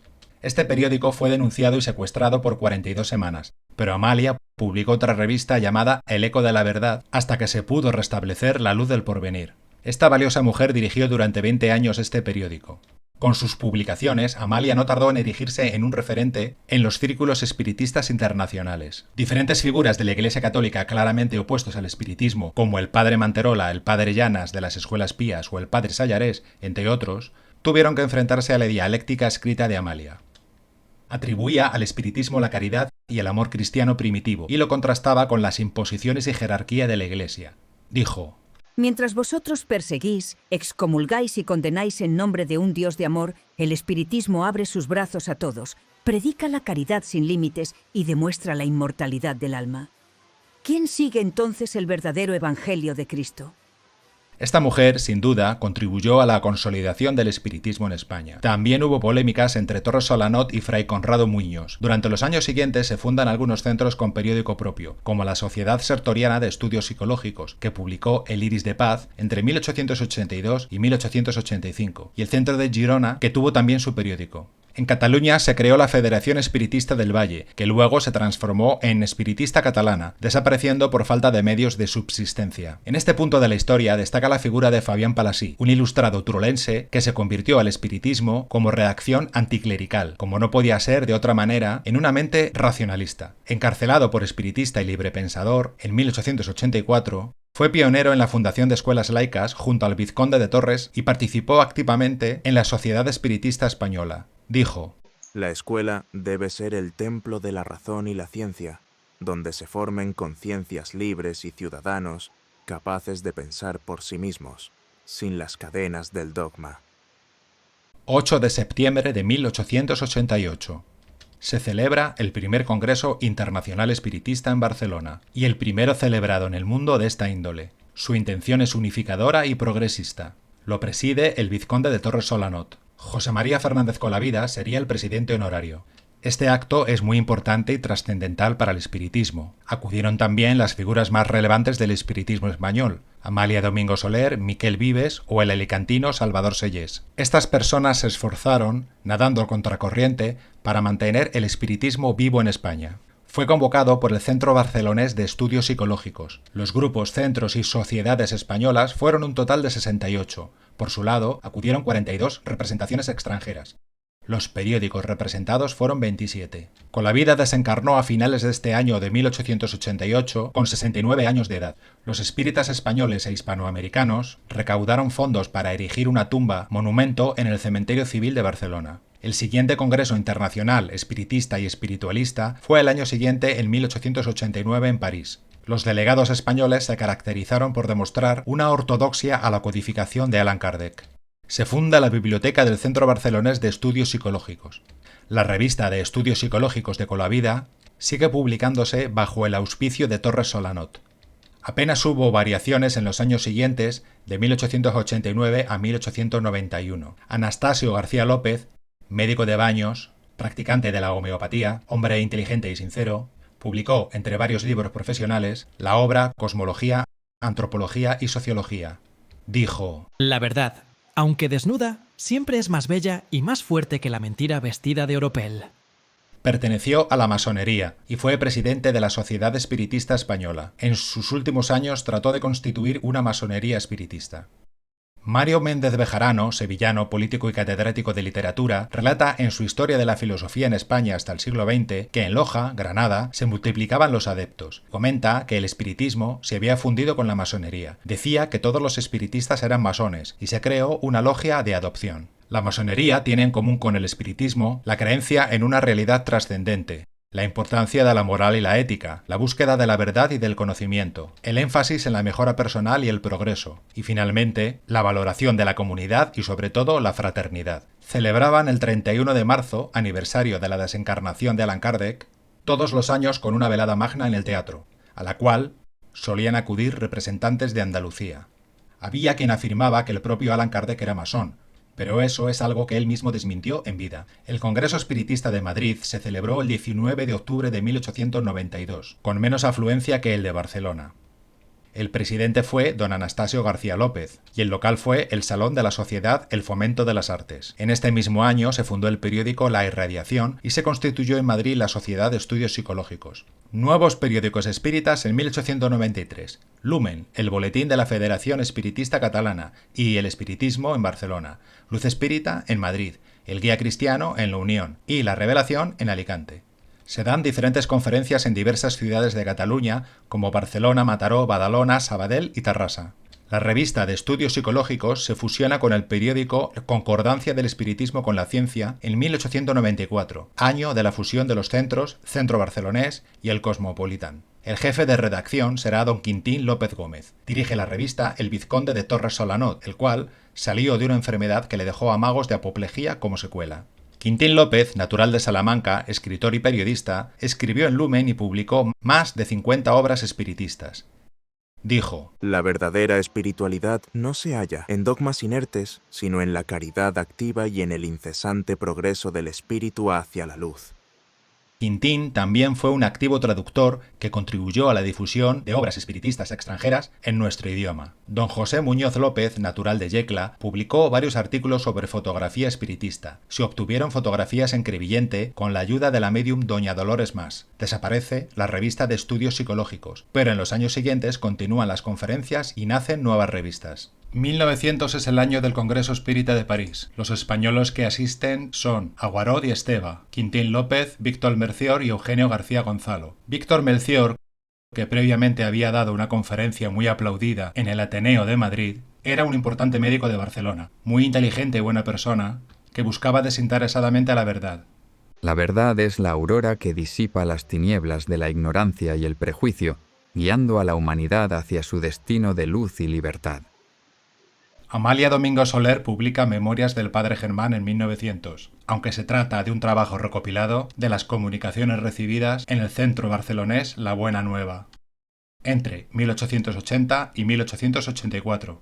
Este periódico fue denunciado y secuestrado por 42 semanas, pero Amalia publicó otra revista llamada El Eco de la Verdad hasta que se pudo restablecer La Luz del Porvenir. Esta valiosa mujer dirigió durante 20 años este periódico. Con sus publicaciones, Amalia no tardó en erigirse en un referente en los círculos espiritistas internacionales. Diferentes figuras de la Iglesia Católica claramente opuestos al espiritismo, como el padre Manterola, el padre Llanas de las Escuelas Pías o el padre Sallarés, entre otros, tuvieron que enfrentarse a la dialéctica escrita de Amalia. Atribuía al espiritismo la caridad y el amor cristiano primitivo, y lo contrastaba con las imposiciones y jerarquía de la Iglesia. Dijo: mientras vosotros perseguís, excomulgáis y condenáis en nombre de un Dios de amor, el espiritismo abre sus brazos a todos, predica la caridad sin límites y demuestra la inmortalidad del alma. ¿Quién sigue entonces el verdadero evangelio de Cristo? Esta mujer, sin duda, contribuyó a la consolidación del espiritismo en España. También hubo polémicas entre Torres Solanot y Fray Conrado Muñoz. Durante los años siguientes se fundan algunos centros con periódico propio, como la Sociedad Sertoriana de Estudios Psicológicos, que publicó El Iris de Paz entre 1882 y 1885, y el Centro de Girona, que tuvo también su periódico. En Cataluña se creó la Federación Espiritista del Valle, que luego se transformó en Espiritista Catalana, desapareciendo por falta de medios de subsistencia. En este punto de la historia destaca la figura de Fabián Palasí, un ilustrado turolense que se convirtió al espiritismo como reacción anticlerical, como no podía ser de otra manera, en una mente racionalista. Encarcelado por espiritista y librepensador en 1884, fue pionero en la fundación de escuelas laicas junto al vizconde de Torres y participó activamente en la Sociedad Espiritista Española. Dijo: La escuela debe ser el templo de la razón y la ciencia, donde se formen conciencias libres y ciudadanos capaces de pensar por sí mismos, sin las cadenas del dogma. 8 de septiembre de 1888. Se celebra el primer Congreso Internacional Espiritista en Barcelona, y el primero celebrado en el mundo de esta índole. Su intención es unificadora y progresista. Lo preside el vizconde de Torres Solanot. José María Fernández Colavida sería el presidente honorario. Este acto es muy importante y trascendental para el espiritismo. Acudieron también las figuras más relevantes del espiritismo español: Amalia Domingo Soler, Miquel Vives o el alicantino Salvador Sellés. Estas personas se esforzaron, nadando contracorriente, para mantener el espiritismo vivo en España. Fue convocado por el Centro Barcelonés de Estudios Psicológicos. Los grupos, centros y sociedades españolas fueron un total de 68. Por su lado, acudieron 42 representaciones extranjeras. Los periódicos representados fueron 27. Colavida desencarnó a finales de este año de 1888 con 69 años de edad. Los espíritas españoles e hispanoamericanos recaudaron fondos para erigir una tumba monumento en el Cementerio Civil de Barcelona. El siguiente Congreso Internacional Espiritista y Espiritualista fue el año siguiente, en 1889, en París. Los delegados españoles se caracterizaron por demostrar una ortodoxia a la codificación de Allan Kardec. Se funda la Biblioteca del Centro Barcelonés de Estudios Psicológicos. La revista de Estudios Psicológicos de Colavida sigue publicándose bajo el auspicio de Torres Solanot. Apenas hubo variaciones en los años siguientes, de 1889 a 1891. Anastasio García López, médico de Baños, practicante de la homeopatía, hombre inteligente y sincero, publicó, entre varios libros profesionales, la obra Cosmología, Antropología y Sociología. Dijo: La verdad, aunque desnuda, siempre es más bella y más fuerte que la mentira vestida de oropel. Perteneció a la masonería y fue presidente de la Sociedad Espiritista Española. En sus últimos años trató de constituir una masonería espiritista. Mario Méndez Bejarano, sevillano, político y catedrático de literatura, relata en su Historia de la Filosofía en España hasta el siglo XX que en Loja, Granada, se multiplicaban los adeptos. Comenta que el espiritismo se había fundido con la masonería. Decía que todos los espiritistas eran masones y se creó una logia de adopción. La masonería tiene en común con el espiritismo la creencia en una realidad trascendente, la importancia de la moral y la ética, la búsqueda de la verdad y del conocimiento, el énfasis en la mejora personal y el progreso, y finalmente, la valoración de la comunidad y sobre todo la fraternidad. Celebraban el 31 de marzo, aniversario de la desencarnación de Allan Kardec, todos los años con una velada magna en el teatro, a la cual solían acudir representantes de Andalucía. Había quien afirmaba que el propio Allan Kardec era masón, pero eso es algo que él mismo desmintió en vida. El Congreso Espiritista de Madrid se celebró el 19 de octubre de 1892, con menos afluencia que el de Barcelona. El presidente fue don Anastasio García López, y el local fue el Salón de la Sociedad El Fomento de las Artes. En este mismo año se fundó el periódico La Irradiación y se constituyó en Madrid la Sociedad de Estudios Psicológicos. Nuevos periódicos espíritas en 1893. Lumen, el Boletín de la Federación Espiritista Catalana, y El Espiritismo en Barcelona. Luz Espírita en Madrid, El Guía Cristiano en La Unión y La Revelación en Alicante. Se dan diferentes conferencias en diversas ciudades de Cataluña, como Barcelona, Mataró, Badalona, Sabadell y Tarrasa. La revista de Estudios Psicológicos se fusiona con el periódico Concordancia del Espiritismo con la Ciencia en 1894, año de la fusión de los centros Centro Barcelonés y el Cosmopolitan. El jefe de redacción será don Quintín López Gómez. Dirige la revista el vizconde de Torres Solanot, el cual salió de una enfermedad que le dejó amagos de apoplejía como secuela. Quintín López, natural de Salamanca, escritor y periodista, escribió en Lumen y publicó más de 50 obras espiritistas. Dijo: La verdadera espiritualidad no se halla en dogmas inertes, sino en la caridad activa y en el incesante progreso del espíritu hacia la luz. Quintín también fue un activo traductor que contribuyó a la difusión de obras espiritistas extranjeras en nuestro idioma. Don José Muñoz López, natural de Yecla, publicó varios artículos sobre fotografía espiritista. Se obtuvieron fotografías en Crevillente con la ayuda de la médium Doña Dolores Mas. Desaparece la revista de estudios psicológicos, pero en los años siguientes continúan las conferencias y nacen nuevas revistas. 1900 es el año del Congreso Espírita de París. Los españoles que asisten son Aguarot y Esteva, Quintín López, Víctor Melcior y Eugenio García Gonzalo. Víctor Melcior, que previamente había dado una conferencia muy aplaudida en el Ateneo de Madrid, era un importante médico de Barcelona, muy inteligente y buena persona, que buscaba desinteresadamente a la verdad. La verdad es la aurora que disipa las tinieblas de la ignorancia y el prejuicio, guiando a la humanidad hacia su destino de luz y libertad. Amalia Domingo Soler publica Memorias del Padre Germán en 1900, aunque se trata de un trabajo recopilado de las comunicaciones recibidas en el centro barcelonés La Buena Nueva, entre 1880 y 1884.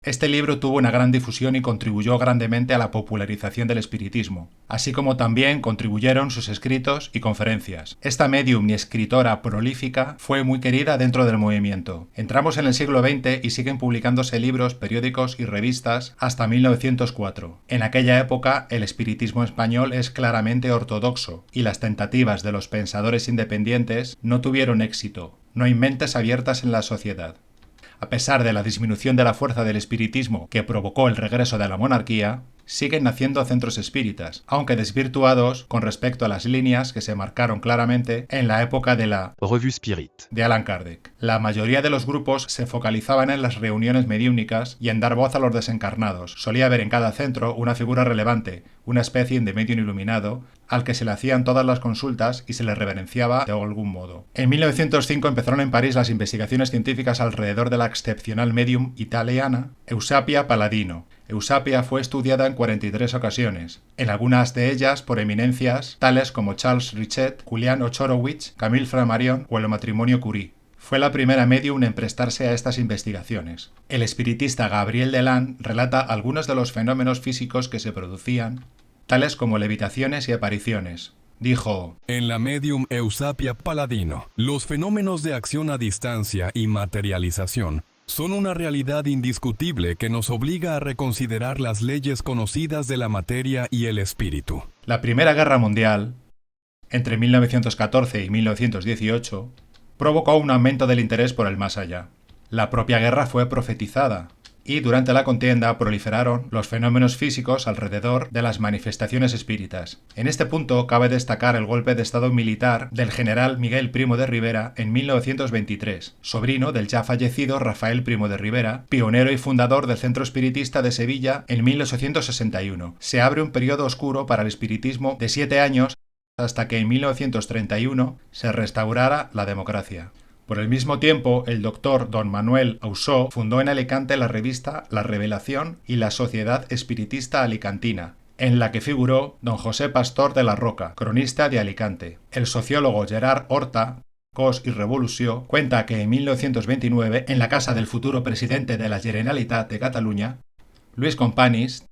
Este libro tuvo una gran difusión y contribuyó grandemente a la popularización del espiritismo, así como también contribuyeron sus escritos y conferencias. Esta médium y escritora prolífica fue muy querida dentro del movimiento. Entramos en el siglo XX y siguen publicándose libros, periódicos y revistas hasta 1904. En aquella época, el espiritismo español es claramente ortodoxo y las tentativas de los pensadores independientes no tuvieron éxito. No hay mentes abiertas en la sociedad. A pesar de la disminución de la fuerza del espiritismo que provocó el regreso de la monarquía, siguen naciendo centros espíritas, aunque desvirtuados con respecto a las líneas que se marcaron claramente en la época de la Revue Spirit de Allan Kardec. La mayoría de los grupos se focalizaban en las reuniones mediúmnicas y en dar voz a los desencarnados. Solía haber en cada centro una figura relevante, una especie de medium iluminado, al que se le hacían todas las consultas y se le reverenciaba de algún modo. En 1905 empezaron en París las investigaciones científicas alrededor de la excepcional medium italiana Eusapia Palladino. Eusapia fue estudiada en 43 ocasiones, en algunas de ellas por eminencias tales como Charles Richet, Julián Ochorowicz, Camille Flammarion o el matrimonio Curie. Fue la primera medium en prestarse a estas investigaciones. El espiritista Gabriel Delan relata algunos de los fenómenos físicos que se producían, tales como levitaciones y apariciones. Dijo: en la medium Eusapia Palladino, los fenómenos de acción a distancia y materialización son una realidad indiscutible que nos obliga a reconsiderar las leyes conocidas de la materia y el espíritu. La Primera Guerra Mundial, entre 1914 y 1918, provocó un aumento del interés por el más allá. La propia guerra fue profetizada, y durante la contienda proliferaron los fenómenos físicos alrededor de las manifestaciones espíritas. En este punto cabe destacar el golpe de estado militar del general Miguel Primo de Rivera en 1923, sobrino del ya fallecido Rafael Primo de Rivera, pionero y fundador del Centro Espiritista de Sevilla en 1861. Se abre un periodo oscuro para el espiritismo de 7 años hasta que en 1931 se restaurara la democracia. Por el mismo tiempo, el doctor don Manuel Ausó fundó en Alicante la revista La Revelación y la Sociedad Espiritista Alicantina, en la que figuró don José Pastor de la Roca, cronista de Alicante. El sociólogo Gerard Horta, Cos y Revolució, cuenta que en 1929, en la casa del futuro presidente de la Generalitat de Cataluña, Luis Companys,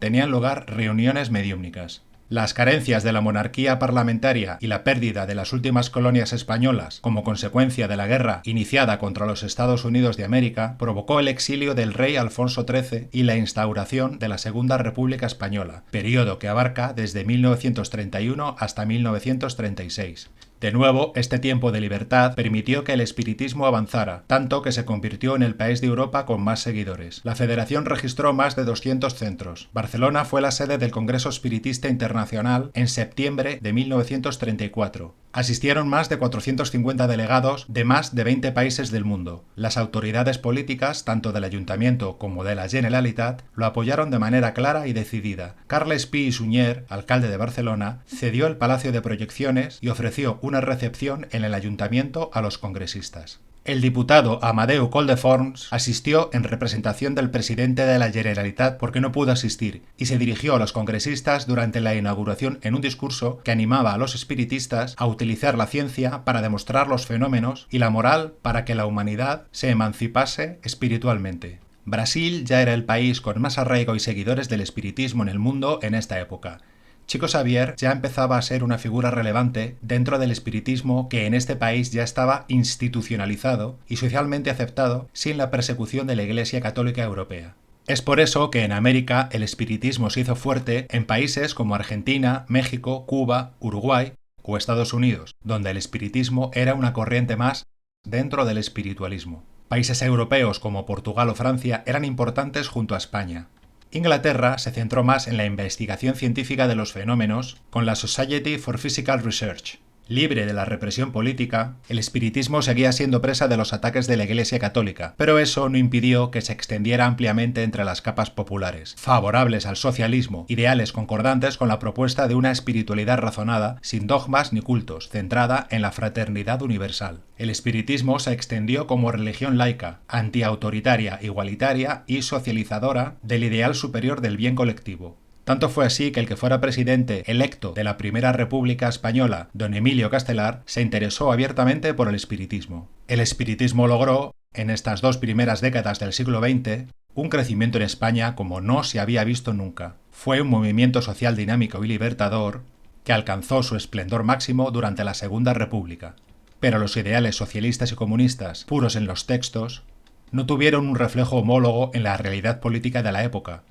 tenían lugar reuniones mediúmnicas. Las carencias de la monarquía parlamentaria y la pérdida de las últimas colonias españolas como consecuencia de la guerra iniciada contra los Estados Unidos de América provocó el exilio del rey Alfonso XIII y la instauración de la Segunda República Española, periodo que abarca desde 1931 hasta 1936. De nuevo, este tiempo de libertad permitió que el espiritismo avanzara, tanto que se convirtió en el país de Europa con más seguidores. La Federación registró más de 200 centros. Barcelona fue la sede del Congreso Espiritista Internacional en septiembre de 1934. Asistieron más de 450 delegados de más de 20 países del mundo. Las autoridades políticas, tanto del Ayuntamiento como de la Generalitat, lo apoyaron de manera clara y decidida. Carles Pi i Sunyer, alcalde de Barcelona, cedió el Palacio de Proyecciones y ofreció una recepción en el Ayuntamiento a los congresistas. El diputado Amadeu Colldeforns asistió en representación del presidente de la Generalitat porque no pudo asistir y se dirigió a los congresistas durante la inauguración en un discurso que animaba a los espiritistas a utilizar la ciencia para demostrar los fenómenos y la moral para que la humanidad se emancipase espiritualmente. Brasil ya era el país con más arraigo y seguidores del espiritismo en el mundo en esta época. Chico Xavier ya empezaba a ser una figura relevante dentro del espiritismo que en este país ya estaba institucionalizado y socialmente aceptado sin la persecución de la Iglesia Católica Europea. Es por eso que en América el espiritismo se hizo fuerte en países como Argentina, México, Cuba, Uruguay o Estados Unidos, donde el espiritismo era una corriente más dentro del espiritualismo. Países europeos como Portugal o Francia eran importantes junto a España. Inglaterra se centró más en la investigación científica de los fenómenos con la Society for Physical Research. Libre de la represión política, el espiritismo seguía siendo presa de los ataques de la Iglesia Católica, pero eso no impidió que se extendiera ampliamente entre las capas populares, favorables al socialismo, ideales concordantes con la propuesta de una espiritualidad razonada, sin dogmas ni cultos, centrada en la fraternidad universal. El espiritismo se extendió como religión laica, antiautoritaria, igualitaria y socializadora del ideal superior del bien colectivo. Tanto fue así que el que fuera presidente electo de la Primera República Española, don Emilio Castelar, se interesó abiertamente por el espiritismo. El espiritismo logró, en estas 2 primeras décadas del siglo XX, un crecimiento en España como no se había visto nunca. Fue un movimiento social dinámico y libertador que alcanzó su esplendor máximo durante la Segunda República. Pero los ideales socialistas y comunistas, puros en los textos, no tuvieron un reflejo homólogo en la realidad política de la época,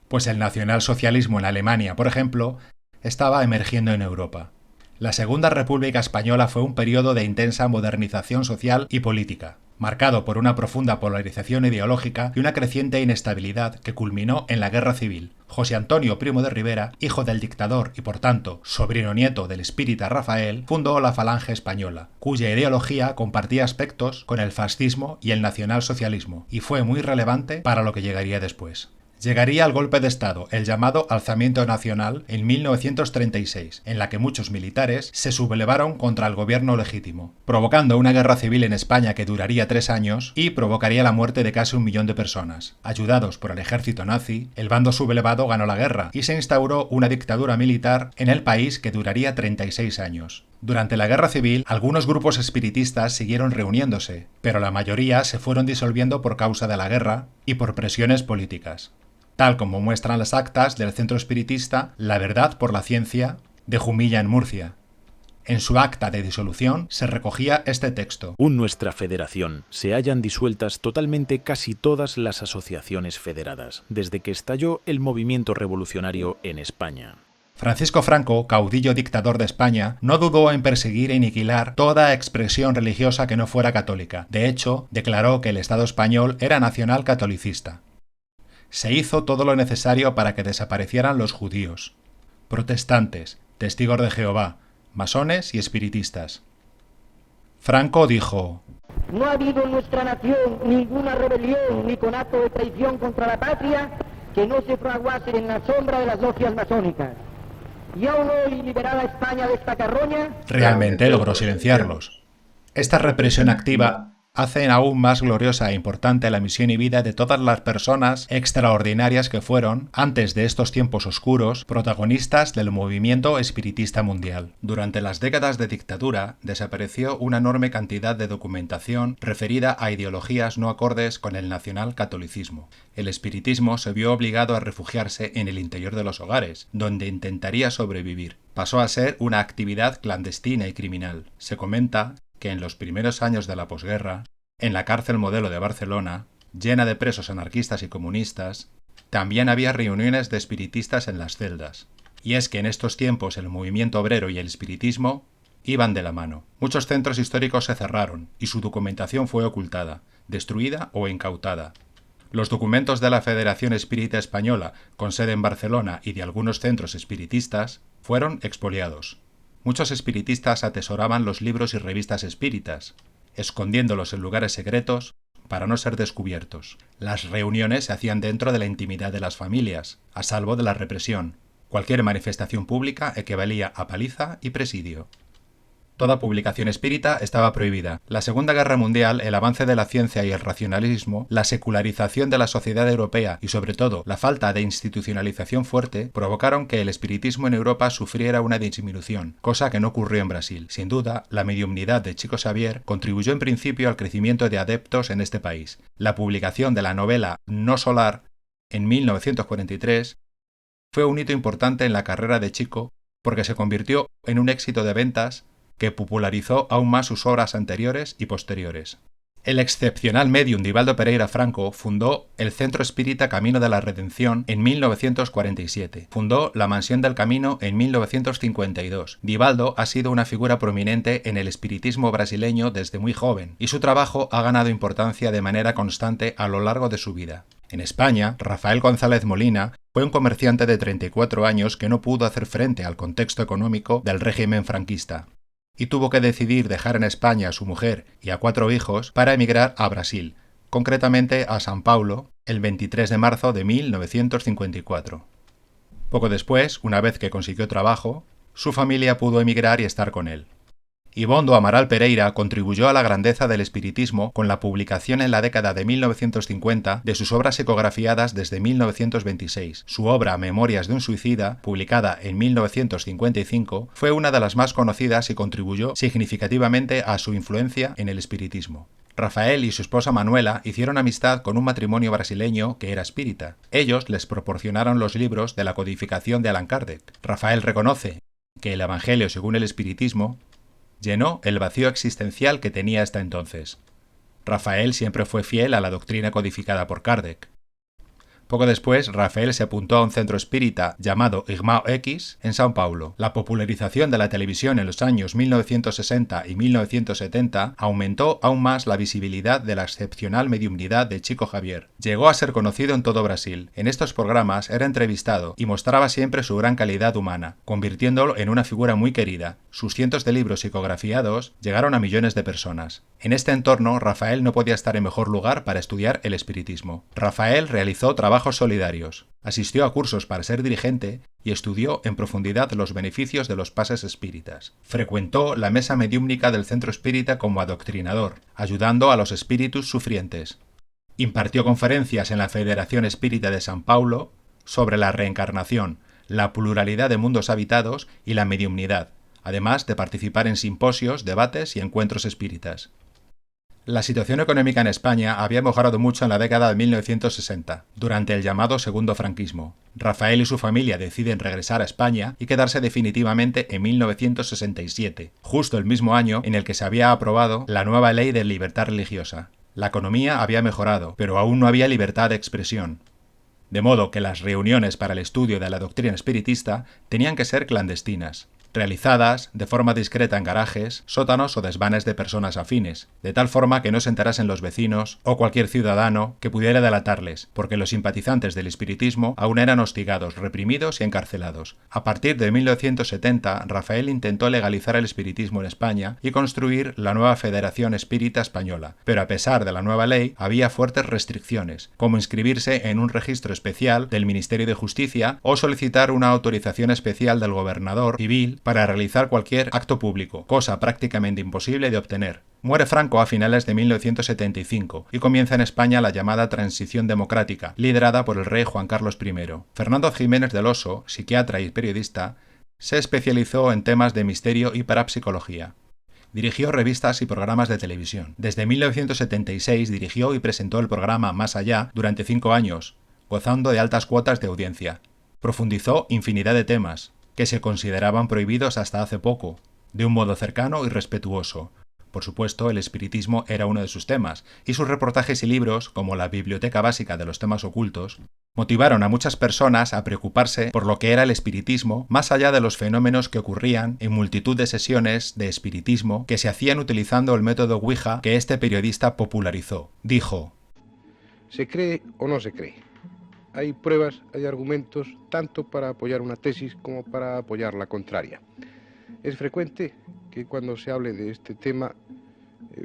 pues el nacionalsocialismo en Alemania, por ejemplo, estaba emergiendo en Europa. La Segunda República Española fue un periodo de intensa modernización social y política, marcado por una profunda polarización ideológica y una creciente inestabilidad que culminó en la Guerra Civil. José Antonio Primo de Rivera, hijo del dictador y por tanto sobrino nieto del espírita Rafael, fundó la Falange Española, cuya ideología compartía aspectos con el fascismo y el nacionalsocialismo, y fue muy relevante para lo que llegaría después. Llegaría el golpe de Estado, el llamado Alzamiento Nacional, en 1936, en la que muchos militares se sublevaron contra el gobierno legítimo, provocando una guerra civil en España que duraría 3 años y provocaría la muerte de casi 1 millón de personas. Ayudados por el ejército nazi, el bando sublevado ganó la guerra y se instauró una dictadura militar en el país que duraría 36 años. Durante la Guerra Civil, algunos grupos espiritistas siguieron reuniéndose, pero la mayoría se fueron disolviendo por causa de la guerra y por presiones políticas, tal como muestran las actas del Centro Espiritista La Verdad por la Ciencia de Jumilla en Murcia. En su acta de disolución se recogía este texto. En nuestra federación se hallan disueltas totalmente casi todas las asociaciones federadas, desde que estalló el movimiento revolucionario en España. Francisco Franco, caudillo dictador de España, no dudó en perseguir e aniquilar toda expresión religiosa que no fuera católica. De hecho, declaró que el Estado español era nacional catolicista. Se hizo todo lo necesario para que desaparecieran los judíos, protestantes, testigos de Jehová, masones y espiritistas. Franco dijo: no ha habido en nuestra nación ninguna rebelión ni conato de traición contra la patria que no se fraguase en la sombra de las logias masónicas. Y aún hoy, liberada España de esta carroña, realmente logró silenciarlos. Esta represión activa hace aún más gloriosa e importante la misión y vida de todas las personas extraordinarias que fueron, antes de estos tiempos oscuros, protagonistas del movimiento espiritista mundial. Durante las décadas de dictadura, desapareció una enorme cantidad de documentación referida a ideologías no acordes con el nacionalcatolicismo. El espiritismo se vio obligado a refugiarse en el interior de los hogares, donde intentaría sobrevivir. Pasó a ser una actividad clandestina y criminal. Se comenta que en los primeros años de la posguerra, en la cárcel Modelo de Barcelona, llena de presos anarquistas y comunistas, también había reuniones de espiritistas en las celdas. Y es que en estos tiempos el movimiento obrero y el espiritismo iban de la mano. Muchos centros históricos se cerraron y su documentación fue ocultada, destruida o incautada. Los documentos de la Federación Espírita Española, con sede en Barcelona, y de algunos centros espiritistas, fueron expoliados. Muchos espiritistas atesoraban los libros y revistas espíritas, escondiéndolos en lugares secretos para no ser descubiertos. Las reuniones se hacían dentro de la intimidad de las familias, a salvo de la represión. Cualquier manifestación pública equivalía a paliza y presidio. Toda publicación espírita estaba prohibida. La Segunda Guerra Mundial, el avance de la ciencia y el racionalismo, la secularización de la sociedad europea y sobre todo la falta de institucionalización fuerte provocaron que el espiritismo en Europa sufriera una disminución, cosa que no ocurrió en Brasil. Sin duda, la mediumnidad de Chico Xavier contribuyó en principio al crecimiento de adeptos en este país. La publicación de la novela No Solar en 1943 fue un hito importante en la carrera de Chico porque se convirtió en un éxito de ventas que popularizó aún más sus obras anteriores y posteriores. El excepcional médium Divaldo Pereira Franco fundó el Centro Espírita Camino de la Redención en 1947. Fundó la Mansión del Camino en 1952. Divaldo ha sido una figura prominente en el espiritismo brasileño desde muy joven, y su trabajo ha ganado importancia de manera constante a lo largo de su vida. En España, Rafael González Molina fue un comerciante de 34 años que no pudo hacer frente al contexto económico del régimen franquista y tuvo que decidir dejar en España a su mujer y a 4 hijos para emigrar a Brasil, concretamente a São Paulo, el 23 de marzo de 1954. Poco después, una vez que consiguió trabajo, su familia pudo emigrar y estar con él. Ivonne do Amaral Pereira contribuyó a la grandeza del espiritismo con la publicación en la década de 1950 de sus obras psicografiadas desde 1926. Su obra Memorias de un suicida, publicada en 1955, fue una de las más conocidas y contribuyó significativamente a su influencia en el espiritismo. Rafael y su esposa Manuela hicieron amistad con un matrimonio brasileño que era espírita. Ellos les proporcionaron los libros de la codificación de Allan Kardec. Rafael reconoce que el Evangelio según el espiritismo llenó el vacío existencial que tenía hasta entonces. Rafael siempre fue fiel a la doctrina codificada por Kardec. Poco después, Rafael se apuntó a un centro espírita llamado Irmão X en São Paulo. La popularización de la televisión en los años 1960 y 1970 aumentó aún más la visibilidad de la excepcional mediumnidad de Chico Xavier. Llegó a ser conocido en todo Brasil. En estos programas era entrevistado y mostraba siempre su gran calidad humana, convirtiéndolo en una figura muy querida. Sus cientos de libros psicografiados llegaron a millones de personas. En este entorno, Rafael no podía estar en mejor lugar para estudiar el espiritismo. Rafael realizó trabajos solidarios, asistió a cursos para ser dirigente y estudió en profundidad los beneficios de los pases espíritas. Frecuentó la mesa mediúmnica del centro espírita como adoctrinador, ayudando a los espíritus sufrientes. Impartió conferencias en la Federación Espírita de São Paulo sobre la reencarnación, la pluralidad de mundos habitados y la mediumnidad, además de participar en simposios, debates y encuentros espíritas. La situación económica en España había mejorado mucho en la década de 1960, durante el llamado segundo franquismo. Rafael y su familia deciden regresar a España y quedarse definitivamente en 1967, justo el mismo año en el que se había aprobado la nueva ley de libertad religiosa. La economía había mejorado, pero aún no había libertad de expresión. De modo que las reuniones para el estudio de la doctrina espiritista tenían que ser clandestinas, realizadas de forma discreta en garajes, sótanos o desvanes de personas afines, de tal forma que no se enterasen los vecinos o cualquier ciudadano que pudiera delatarles, porque los simpatizantes del espiritismo aún eran hostigados, reprimidos y encarcelados. A partir de 1970, Rafael intentó legalizar el espiritismo en España y construir la nueva Federación Espírita Española, pero a pesar de la nueva ley había fuertes restricciones, como inscribirse en un registro especial del Ministerio de Justicia o solicitar una autorización especial del gobernador civil para realizar cualquier acto público, cosa prácticamente imposible de obtener. Muere Franco a finales de 1975 y comienza en España la llamada Transición Democrática, liderada por el rey Juan Carlos I. Fernando Jiménez del Oso, psiquiatra y periodista, se especializó en temas de misterio y parapsicología. Dirigió revistas y programas de televisión. Desde 1976 dirigió y presentó el programa Más Allá durante 5 años, gozando de altas cuotas de audiencia. Profundizó infinidad de temas que se consideraban prohibidos hasta hace poco, de un modo cercano y respetuoso. Por supuesto, el espiritismo era uno de sus temas, y sus reportajes y libros, como la Biblioteca Básica de los Temas Ocultos, motivaron a muchas personas a preocuparse por lo que era el espiritismo, más allá de los fenómenos que ocurrían en multitud de sesiones de espiritismo que se hacían utilizando el método Ouija que este periodista popularizó. Dijo: ¿se cree o no se cree? Hay pruebas, hay argumentos, tanto para apoyar una tesis como para apoyar la contraria. Es frecuente que cuando se hable de este tema,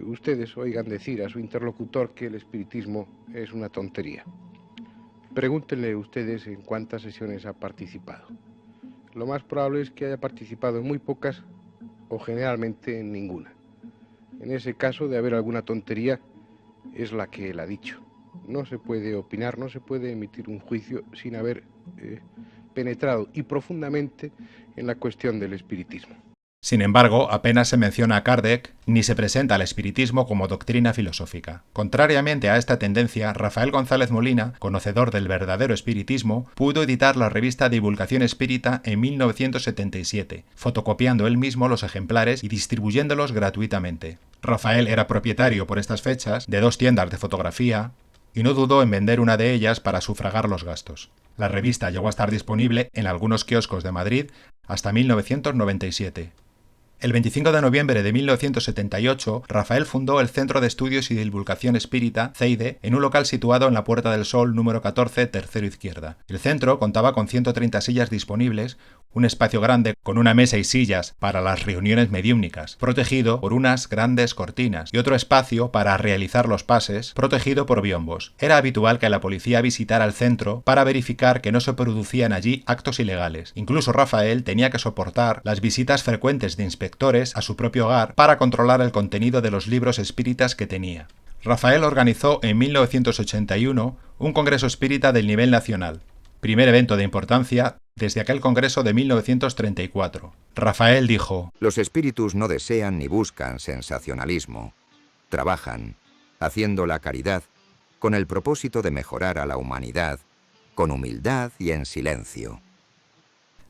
ustedes oigan decir a su interlocutor que el espiritismo es una tontería. Pregúntenle ustedes en cuántas sesiones ha participado. Lo más probable es que haya participado en muy pocas o generalmente en ninguna. En ese caso, de haber alguna tontería, es la que él ha dicho. No se puede opinar, no se puede emitir un juicio sin haber penetrado y profundamente en la cuestión del espiritismo. Sin embargo, apenas se menciona a Kardec ni se presenta al espiritismo como doctrina filosófica. Contrariamente a esta tendencia, Rafael González Molina, conocedor del verdadero espiritismo, pudo editar la revista Divulgación Espírita en 1977, fotocopiando él mismo los ejemplares y distribuyéndolos gratuitamente. Rafael era propietario por estas fechas de 2 tiendas de fotografía y no dudó en vender una de ellas para sufragar los gastos. La revista llegó a estar disponible en algunos kioscos de Madrid hasta 1997. El 25 de noviembre de 1978, Rafael fundó el Centro de Estudios y Divulgación Espírita, CEIDE, en un local situado en la Puerta del Sol número 14, tercero izquierda. El centro contaba con 130 sillas disponibles, un espacio grande con una mesa y sillas para las reuniones mediúmnicas, protegido por unas grandes cortinas, y otro espacio para realizar los pases, protegido por biombos. Era habitual que la policía visitara el centro para verificar que no se producían allí actos ilegales. Incluso Rafael tenía que soportar las visitas frecuentes de inspectores a su propio hogar para controlar el contenido de los libros espíritas que tenía. Rafael organizó en 1981 un congreso espírita del nivel nacional, primer evento de importancia desde aquel congreso de 1934. Rafael dijo: Los espíritus no desean ni buscan sensacionalismo. Trabajan, haciendo la caridad, con el propósito de mejorar a la humanidad, con humildad y en silencio.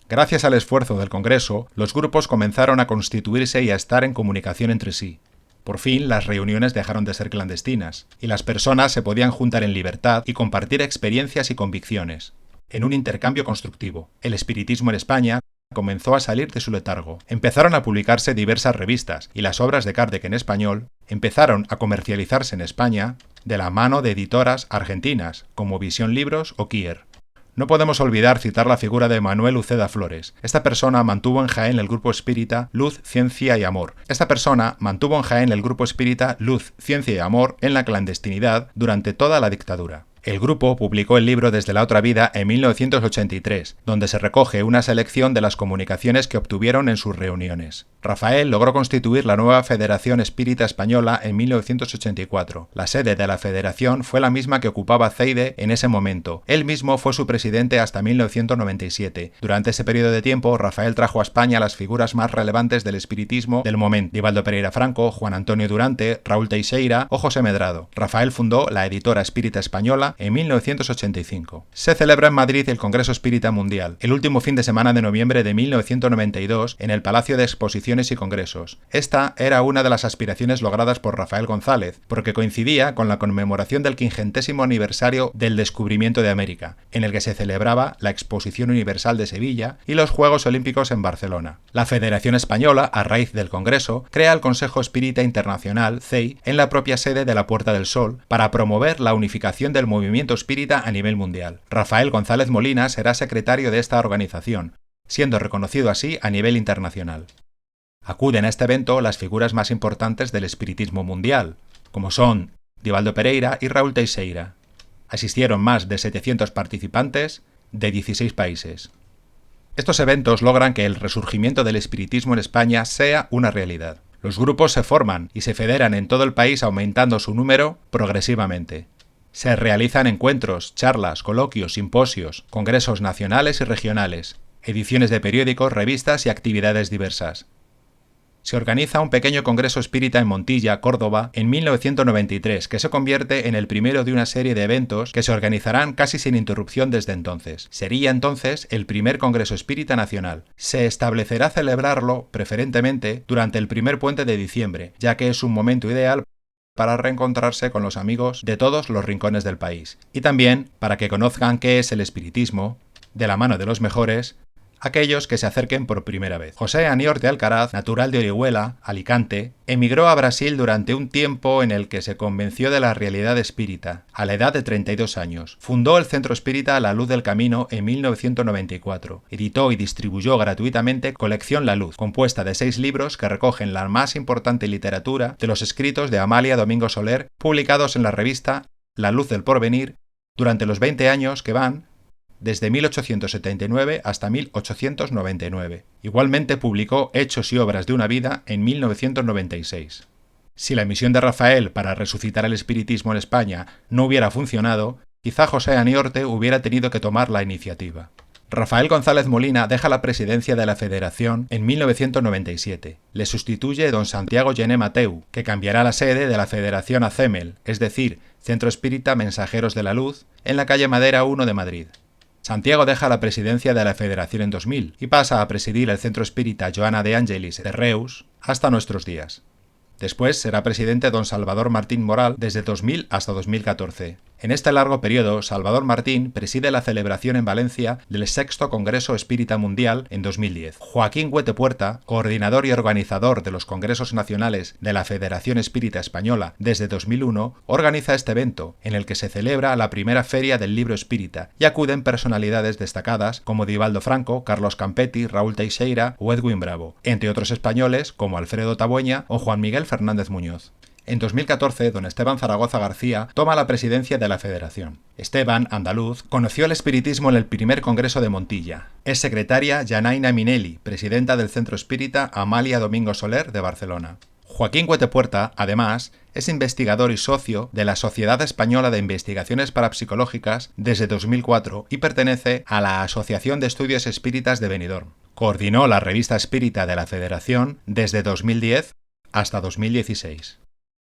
Gracias al esfuerzo del Congreso, los grupos comenzaron a constituirse y a estar en comunicación entre sí. Por fin, las reuniones dejaron de ser clandestinas, y las personas se podían juntar en libertad y compartir experiencias y convicciones, en un intercambio constructivo. El espiritismo en España comenzó a salir de su letargo. Empezaron a publicarse diversas revistas, y las obras de Kardec en español empezaron a comercializarse en España de la mano de editoras argentinas, como Visión Libros o Kier. No podemos olvidar citar la figura de Manuel Uceda Flores. Esta persona mantuvo en Jaén el grupo espírita Luz, Ciencia y Amor. En la clandestinidad durante toda la dictadura. El grupo publicó el libro Desde la otra vida en 1983, donde se recoge una selección de las comunicaciones que obtuvieron en sus reuniones. Rafael logró constituir la nueva Federación Espírita Española en 1984. La sede de la federación fue la misma que ocupaba CEIDE en ese momento. Él mismo fue su presidente hasta 1997. Durante ese periodo de tiempo, Rafael trajo a España las figuras más relevantes del espiritismo del momento: Divaldo Pereira Franco, Juan Antonio Durante, Raúl Teixeira o José Medrado. Rafael fundó la Editora Espírita Española en 1985. Se celebra en Madrid el Congreso Espírita Mundial, el último fin de semana de noviembre de 1992, en el Palacio de Exposiciones y Congresos. Esta era una de las aspiraciones logradas por Rafael González, porque coincidía con la conmemoración del 50º aniversario del descubrimiento de América, en el que se celebraba la Exposición Universal de Sevilla y los Juegos Olímpicos en Barcelona. La Federación Española, a raíz del Congreso, crea el Consejo Espírita Internacional, CEI, en la propia sede de la Puerta del Sol, para promover la unificación del movimiento espírita a nivel mundial. Rafael González Molina será secretario de esta organización, siendo reconocido así a nivel internacional. Acuden a este evento las figuras más importantes del espiritismo mundial, como son Divaldo Pereira y Raúl Teixeira. Asistieron más de 700 participantes de 16 países. Estos eventos logran que el resurgimiento del espiritismo en España sea una realidad. Los grupos se forman y se federan en todo el país, aumentando su número progresivamente. Se realizan encuentros, charlas, coloquios, simposios, congresos nacionales y regionales, ediciones de periódicos, revistas y actividades diversas. Se organiza un pequeño congreso espírita en Montilla, Córdoba, en 1993, que se convierte en el primero de una serie de eventos que se organizarán casi sin interrupción desde entonces. Sería entonces el primer congreso espírita nacional. Se establecerá celebrarlo, preferentemente, durante el primer puente de diciembre, ya que es un momento ideal para reencontrarse con los amigos de todos los rincones del país, y también para que conozcan qué es el espiritismo, de la mano de los mejores, aquellos que se acerquen por primera vez. José Anior de Alcaraz, natural de Orihuela, Alicante, emigró a Brasil durante un tiempo en el que se convenció de la realidad espírita, a la edad de 32 años. Fundó el Centro Espírita La Luz del Camino en 1994. Editó y distribuyó gratuitamente Colección La Luz, compuesta de 6 libros que recogen la más importante literatura de los escritos de Amalia Domingo Soler, publicados en la revista La Luz del Porvenir durante los 20 años que van desde 1879 hasta 1899. Igualmente publicó Hechos y obras de una vida en 1996. Si la misión de Rafael para resucitar el espiritismo en España no hubiera funcionado, quizá José Aniorte hubiera tenido que tomar la iniciativa. Rafael González Molina deja la presidencia de la Federación en 1997. Le sustituye don Santiago Gené Mateu, que cambiará la sede de la Federación a CEMEL, es decir, Centro Espírita Mensajeros de la Luz, en la calle Madera 1 de Madrid. Santiago deja la presidencia de la Federación en 2000 y pasa a presidir el Centro Espírita Joana de Angelis de Reus hasta nuestros días. Después será presidente don Salvador Martín Moral desde 2000 hasta 2014. En este largo periodo, Salvador Martín preside la celebración en Valencia del VI Congreso Espírita Mundial en 2010. Joaquín Huete Puerta, coordinador y organizador de los Congresos Nacionales de la Federación Espírita Española desde 2001, organiza este evento, en el que se celebra la primera Feria del Libro Espírita y acuden personalidades destacadas como Divaldo Franco, Carlos Campetti, Raúl Teixeira o Edwin Bravo, entre otros españoles como Alfredo Tabueña o Juan Miguel Fernández Muñoz. En 2014, don Esteban Zaragoza García toma la presidencia de la Federación. Esteban, andaluz, conoció el espiritismo en el primer Congreso de Montilla. Es secretaria Yanaina Minelli, presidenta del Centro Espírita Amalia Domingo Soler de Barcelona. Joaquín Huete Puerta, además, es investigador y socio de la Sociedad Española de Investigaciones Parapsicológicas desde 2004 y pertenece a la Asociación de Estudios Espíritas de Benidorm. Coordinó la Revista Espírita de la Federación desde 2010 hasta 2016.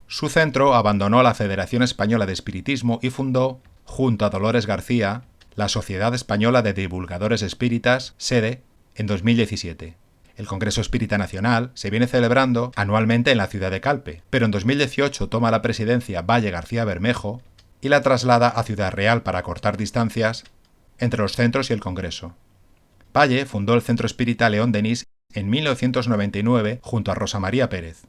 Su centro abandonó la Federación Española de Espiritismo y fundó, junto a Dolores García, la Sociedad Española de Divulgadores Espíritas, SEDE, en 2017. El Congreso Espírita Nacional se viene celebrando anualmente en la ciudad de Calpe, pero en 2018 toma la presidencia Valle García Bermejo y la traslada a Ciudad Real para cortar distancias entre los centros y el Congreso. Valle fundó el Centro Espírita León Denis en 1999 junto a Rosa María Pérez.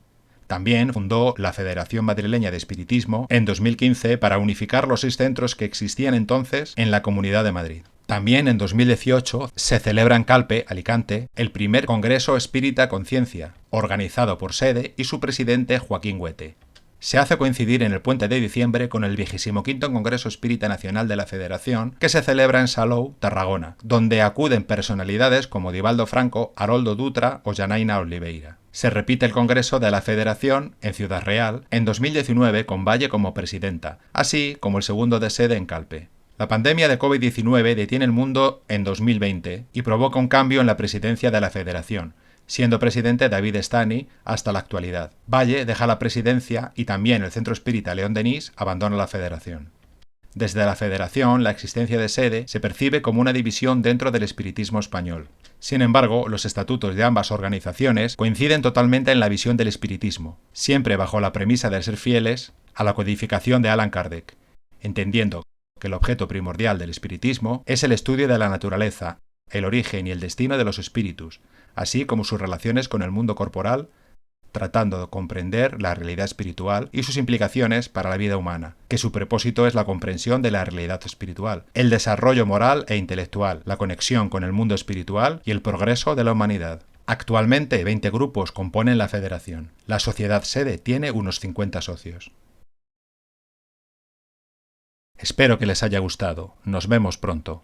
También fundó la Federación Madrileña de Espiritismo en 2015 para unificar los 6 centros que existían entonces en la Comunidad de Madrid. También en 2018 se celebra en Calpe, Alicante, el primer Congreso Espírita Conciencia, organizado por SEDE y su presidente Joaquín Huete. Se hace coincidir en el puente de diciembre con el 25º Congreso Espírita Nacional de la Federación, que se celebra en Salou, Tarragona, donde acuden personalidades como Divaldo Franco, Haroldo Dutra o Yanaina Oliveira. Se repite el Congreso de la Federación en Ciudad Real en 2019 con Valle como presidenta, así como el segundo de SEDE en Calpe. La pandemia de COVID-19 detiene el mundo en 2020 y provoca un cambio en la presidencia de la Federación, siendo presidente David Stani hasta la actualidad. Valle deja la presidencia y también el Centro Espírita León Denis abandona la Federación. Desde la Federación, la existencia de SEDE se percibe como una división dentro del espiritismo español. Sin embargo, los estatutos de ambas organizaciones coinciden totalmente en la visión del espiritismo, siempre bajo la premisa de ser fieles a la codificación de Allan Kardec, entendiendo que el objeto primordial del espiritismo es el estudio de la naturaleza, el origen y el destino de los espíritus, así como sus relaciones con el mundo corporal, tratando de comprender la realidad espiritual y sus implicaciones para la vida humana, que su propósito es la comprensión de la realidad espiritual, el desarrollo moral e intelectual, la conexión con el mundo espiritual y el progreso de la humanidad. Actualmente 20 grupos componen la Federación. La Sociedad SEDE tiene unos 50 socios. Espero que les haya gustado. Nos vemos pronto.